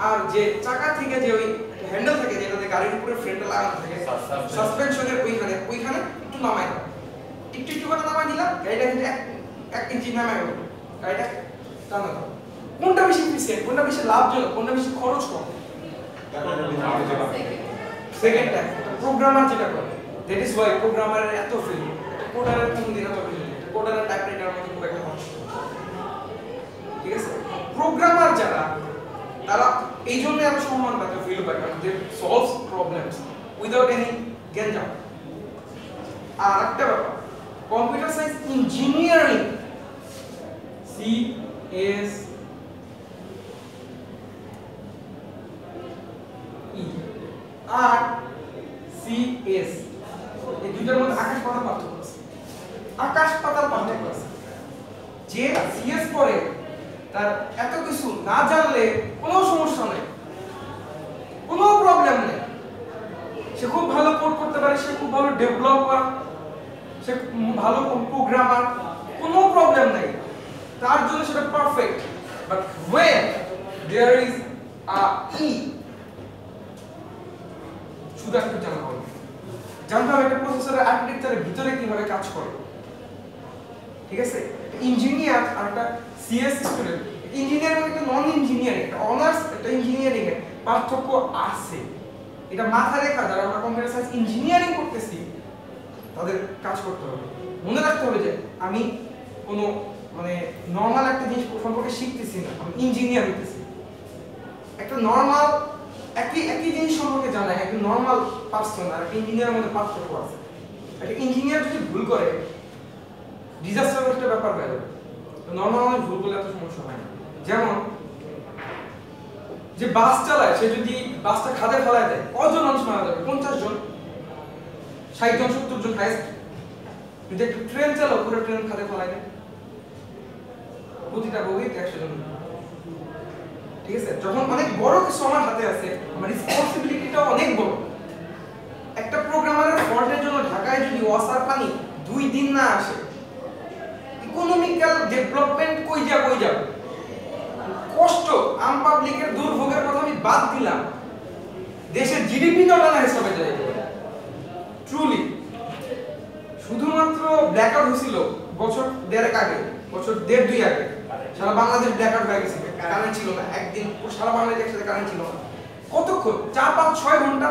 [SPEAKER 1] আর যে চাকা থেকে যে ওই হ্যান্ডেল থাকে যেটাতে গাড়ির উপরে ফ্রেমটা লাগানো থাকে সাসপেনশনের ওইখানে একটু নামায় দাও। একটু করে নামায় দিলাম, গাড়িটা কিন্তু 1 ইঞ্চি নামায় গেল, গাড়িটা টানা দাও। কোনটা বেশি এফিশিয়েন্ট, কোনটা বেশি লাভজনক, কোনটা বেশি খরচ কম? সেকেন্ডটা প্রোগ্রামার যেটা করে। দ্যাট ইজ ওয়াই প্রোগ্রামারের এত ভ্যালু, একটা কোডারের কোন দিন এত ভ্যালু, একটা কোডারের টাইপরাইটারের মধ্যে খুব একটা খরচ। ঠিক আছে? প্রোগ্রামার যারা তারা এই জন্য এত সম্মান পায়, ভ্যালু পায়, কারণ দে সলভস প্রবলেমস উইদাউট এনি গ্যাঞ্জাম। আর একটা ব্যাপার, কম্পিউটার সায়েন্স ইঞ্জিনিয়ারিং CSE আর CS এই দুইটার মধ্যে আকাশ পাতাল পার্থক্য আছে। আকাশ পাতাল পার্থক্য আছে। যে CS পড়ে তার এত কিছু না জানলে কোনো সমস্যা নেই, কোনো প্রবলেম নেই। সে খুব ভালো কোড করতে পারে, সে খুব ভালো ডেভেলপার, সে ভালো প্রোগ্রামার, কোনো প্রবলেম নেই, তার জন্য সেটা perfect. But when there is a E, শুধু একটা জানা হবে জানতে হবে একটা প্রসেসরের আর্কিটেকচারের ভিতরে কিভাবে কাজ করে। ঠিক আছে, ইঞ্জিনিয়ার আর একটা সিএস স্টুডেন্ট, ইঞ্জিনিয়ারিং একটা নন ইঞ্জিনিয়ারিং, একটা অনার্স একটা ইঞ্জিনিয়ারিং এর পার্থক্য আছে। এটা মাথায় রেখা যারা আমরা কম্পিউটার সায়েন্স ইঞ্জিনিয়ারিং করতেছি তাদের কাজ করতে হবে। মনে রাখতে হবে যে আমি কোনো মানে নর্মাল একটা জিনিস সম্পর্কে শিখতেছি না, আমি ইঞ্জিনিয়ার হইতেছি। একটা নর্মাল একই জিনিস সম্পর্কে জানা একটা নর্মাল পার্সন আর একটা ইঞ্জিনিয়ারের মধ্যে পার্থক্য আছে। একটা ইঞ্জিনিয়ার যদি ভুল করে ডিজাস্টার একটা ব্যাপার বেরোবে, নর্মাল মানুষ ভুল করলে এত সমস্যা হয় না। যেমন যে বাস চালায় সে যদি বাসটা খাদে ফেলায় দেয় কজন মানুষ মারা যাবে? 50 জন, 60 জন, 70 জন হাইস্ট। যদি একটা ট্রেন চালাও পুরো ট্রেন খাদে ফেলায় দেয়, প্রতিটা বগি 100 জন। ঠিক আছে, যখন অনেক বড় কিছু আমার হাতে আছে আমার রেসপন্সিবিলিটিটা অনেক বড়। একটা প্রোগ্রামারের ফল্টের জন্য ঢাকায় যদি ওয়াসার পানি 2 দিন না আসে, ইকোনমিক্যাল ডেভেলপমেন্ট কই যাবে? কষ্ট আম পাবলিকের দুর্ভোগের কথা আমি বাদ দিলাম, দেশের জিডিপি না হিসাবে যায় ট্রুলি। শুধুমাত্র ব্ল্যাকআউট হয়েছিল বছর 1.5 আগে, বছর 1.5-2 আগে সারা বাংলাদেশ ব্ল্যাকআউট হয়ে গেছে, কারেন্ট ছিল না একদিন, সারা বাংলাদেশ একসাথে কারেন্ট ছিল না। কতক্ষণ? 4-5-6 ঘন্টা,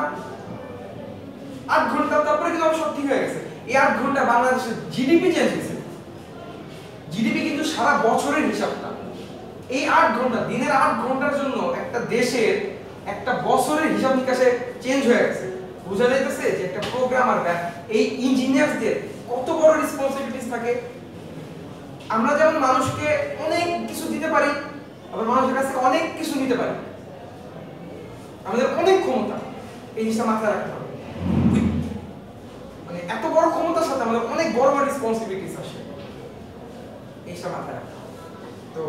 [SPEAKER 1] 8 ঘন্টা, তারপরে কিন্তু সব ঠিক হয়ে গেছে। এই 8 ঘন্টা বাংলাদেশের জিডিপি চেঞ্জ হয়েছে। জিডিপি কিন্তু সারা বছরের হিসাবটা। এই 8 ঘন্টা, দিনের 8 ঘন্টার জন্য একটা দেশের একটা বছরের হিসাব নিকাশে চেঞ্জ হয়ে গেছে। বোঝা যাইতেছে যে একটা প্রোগ্রামার এই ইঞ্জিনিয়ারদের কত বড় রেসপন্সিবিলিটিস থাকে। আমরা যেমন মানুষকে অনেক কিছু দিতে পারি, আবার মানুষের কাছে অনেক কিছু নিতে পারি, আমাদের অনেক ক্ষমতা, এই জিনিসটা মাথায় রাখতে হবে। মানে এত বড় ক্ষমতার সাথে আমাদের অনেক বড় বড় রেসপন্সিবিলিটিস আসে, এইটা মাথায় রাখতে হবে। তো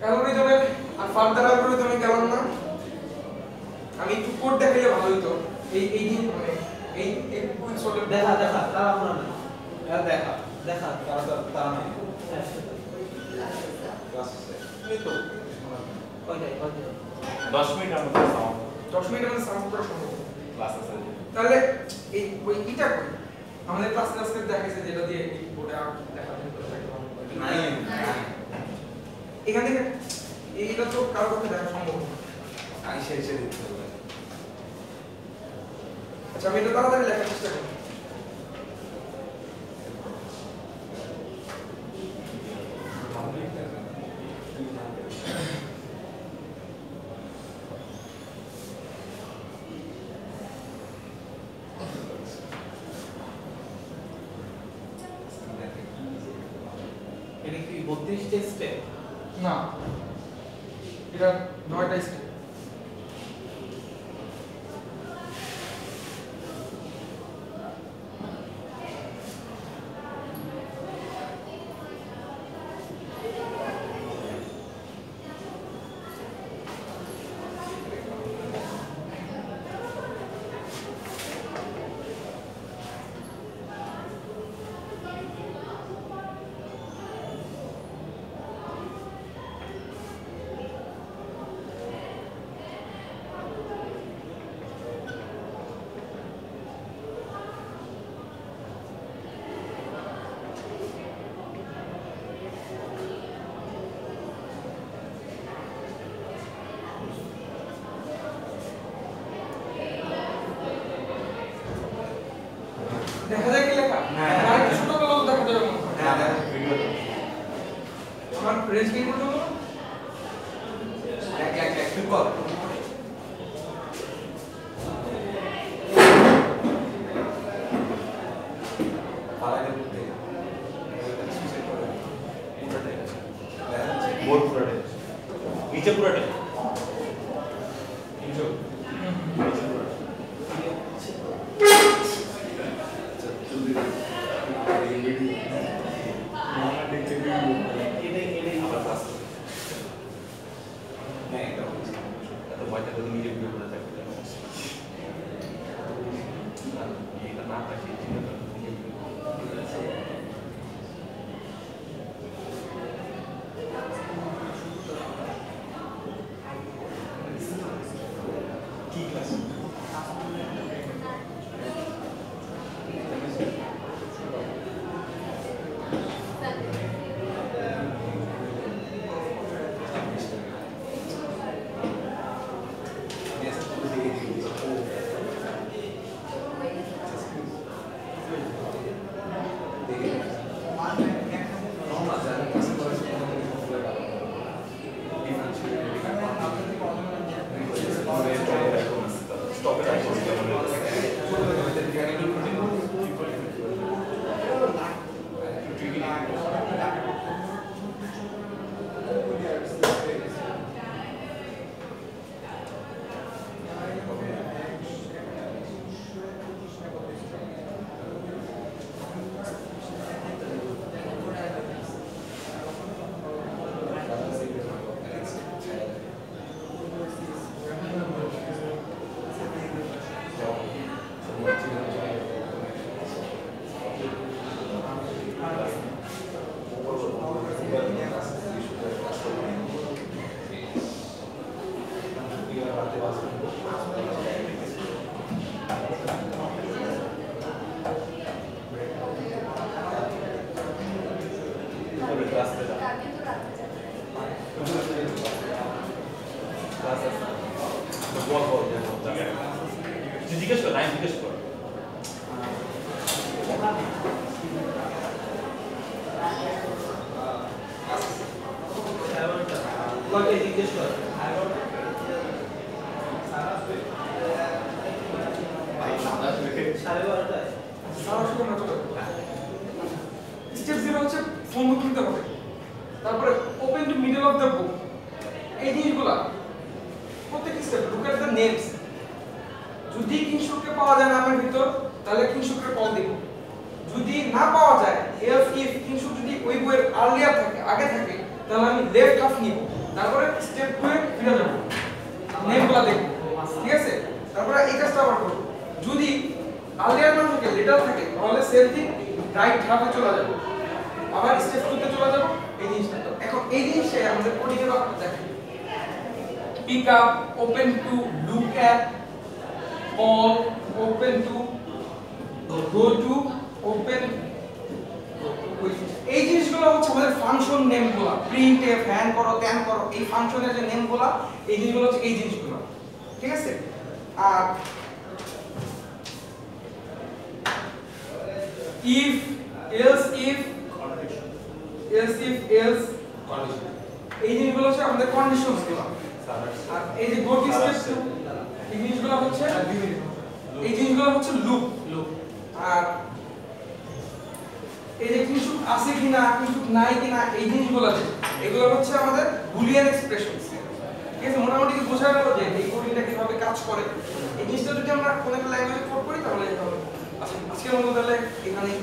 [SPEAKER 1] অ্যালগরিদমের আর ফার্দার অ্যালগরিদমে গেলাম না, আমি একটু কোড দেখাইলে ভালো হতো। এই দিন মানে এই সরি
[SPEAKER 2] দেখা তারা আমরা না
[SPEAKER 1] দেখা
[SPEAKER 2] তারা নাই ক্লাস এই তো কয়টায়
[SPEAKER 3] 10 মিনিট আমরা সাউন্ড
[SPEAKER 1] 10 মিনিটের মধ্যে সাউন্ড করা সম্ভব।
[SPEAKER 3] ক্লাস আছে।
[SPEAKER 1] তাহলে এই এটা কই আমাদের ক্লাসে আজকে দেখাইছে যেটা দিয়ে এই বোর্ডে আর দেখাতে
[SPEAKER 2] নাই
[SPEAKER 1] এখান থেকে এইটা তো কারো পক্ষে দেখা সম্ভব না।
[SPEAKER 2] আইসা দিতে হবে।
[SPEAKER 1] আচ্ছা আমি এটা তাড়াতাড়ি লেখার চেষ্টা করি।
[SPEAKER 2] এটা কি 32টা স্টেপ?
[SPEAKER 1] না, এটা 9টা স্টেপ। দেখা যায় কি লেখা?
[SPEAKER 2] হ্যাঁ।
[SPEAKER 1] আর একটু ছোট করলেও তো দেখা যাবে মনে হয়।
[SPEAKER 2] হ্যাঁ ভিডিও
[SPEAKER 1] আমার রেঞ্জ কি পর্যন্ত?
[SPEAKER 2] এক একটু কর পালাইতে বলতে
[SPEAKER 3] বোর্ড পুরাটাই নিচে পুরাটাই নিচে আবার ক্লাস
[SPEAKER 2] হ্যাঁ এটা
[SPEAKER 3] এত ভয়টা করে নিজে ভিডিও করে থাকবে এটা না থাকে
[SPEAKER 2] কি ক্লাস
[SPEAKER 3] জিজ্ঞেস কর লাইন জিজ্ঞেস কর
[SPEAKER 2] জিজ্ঞেস কর
[SPEAKER 1] স্টেপ 0 হচ্ছে ফোন বুক নিতে হবে, তারপরে open to middle of the book. এই জিনিসগুলা প্রত্যেকটি step look at the names. যদি কিংশুককে পাওয়া যায় নামের ভিতর তাহলে কিংশুককে কল দিব, যদি না পাওয়া যায় এলস ইফ কিংশুক যদি ওই বইয়ের আর্লিয়ার থাকে আগে থাকে তাহলে আমি লেফট হাফ নিব, তারপরে স্টেপ 2 এ ফিরে যাব, নেমগুলা দেখব, ঠিক আছে? তারপরে এই কাজটা আবার করব। যদি আর্লিয়ার নাম থাকে লেটার থাকে তাহলে সেম থিং রাইট হাফে চলে যাব, আবার স্টেপ 2 তে চলে যাব। এই জিনিসটা এখন এই জিনিসটাই আমাদের কোডিং এর ব্যাপারটা দেখেন। Pick up, open to, look at, all, open to, go to, open, এই জিনিসগুলো হচ্ছে আমাদের ফাংশন নেমগুলো। প্রিন্ট এফ, হ্যান্ড করো, ত্যান করো, এই ফাংশনের যে নেমগুলো এই জিনিসগুলো হচ্ছে এই জিনিসগুলো, ঠিক আছে? আর if, else if, else if, else এই জিনিসগুলো হচ্ছে আমাদের কন্ডিশনসগুলো। আর এই যে গো টু স্টেপ 2 এই জিনিসগুলো হচ্ছে লুপ। আর এই যে কিংশুক আছে কিনা কিংশুক নাই কিনা এই জিনিসগুলো আছে, এগুলো হচ্ছে আমাদের বুলিয়ান এক্সপ্রেশনস। ঠিক আছে, মোটামুটি বোঝা গেল যে এই কোডিংটা কিভাবে কাজ করে। এই জিনিসটা যদি আমরা কোন একটা ল্যাঙ্গুয়েজে কোড করি তাহলে আজকের মতো তাহলে এখানেই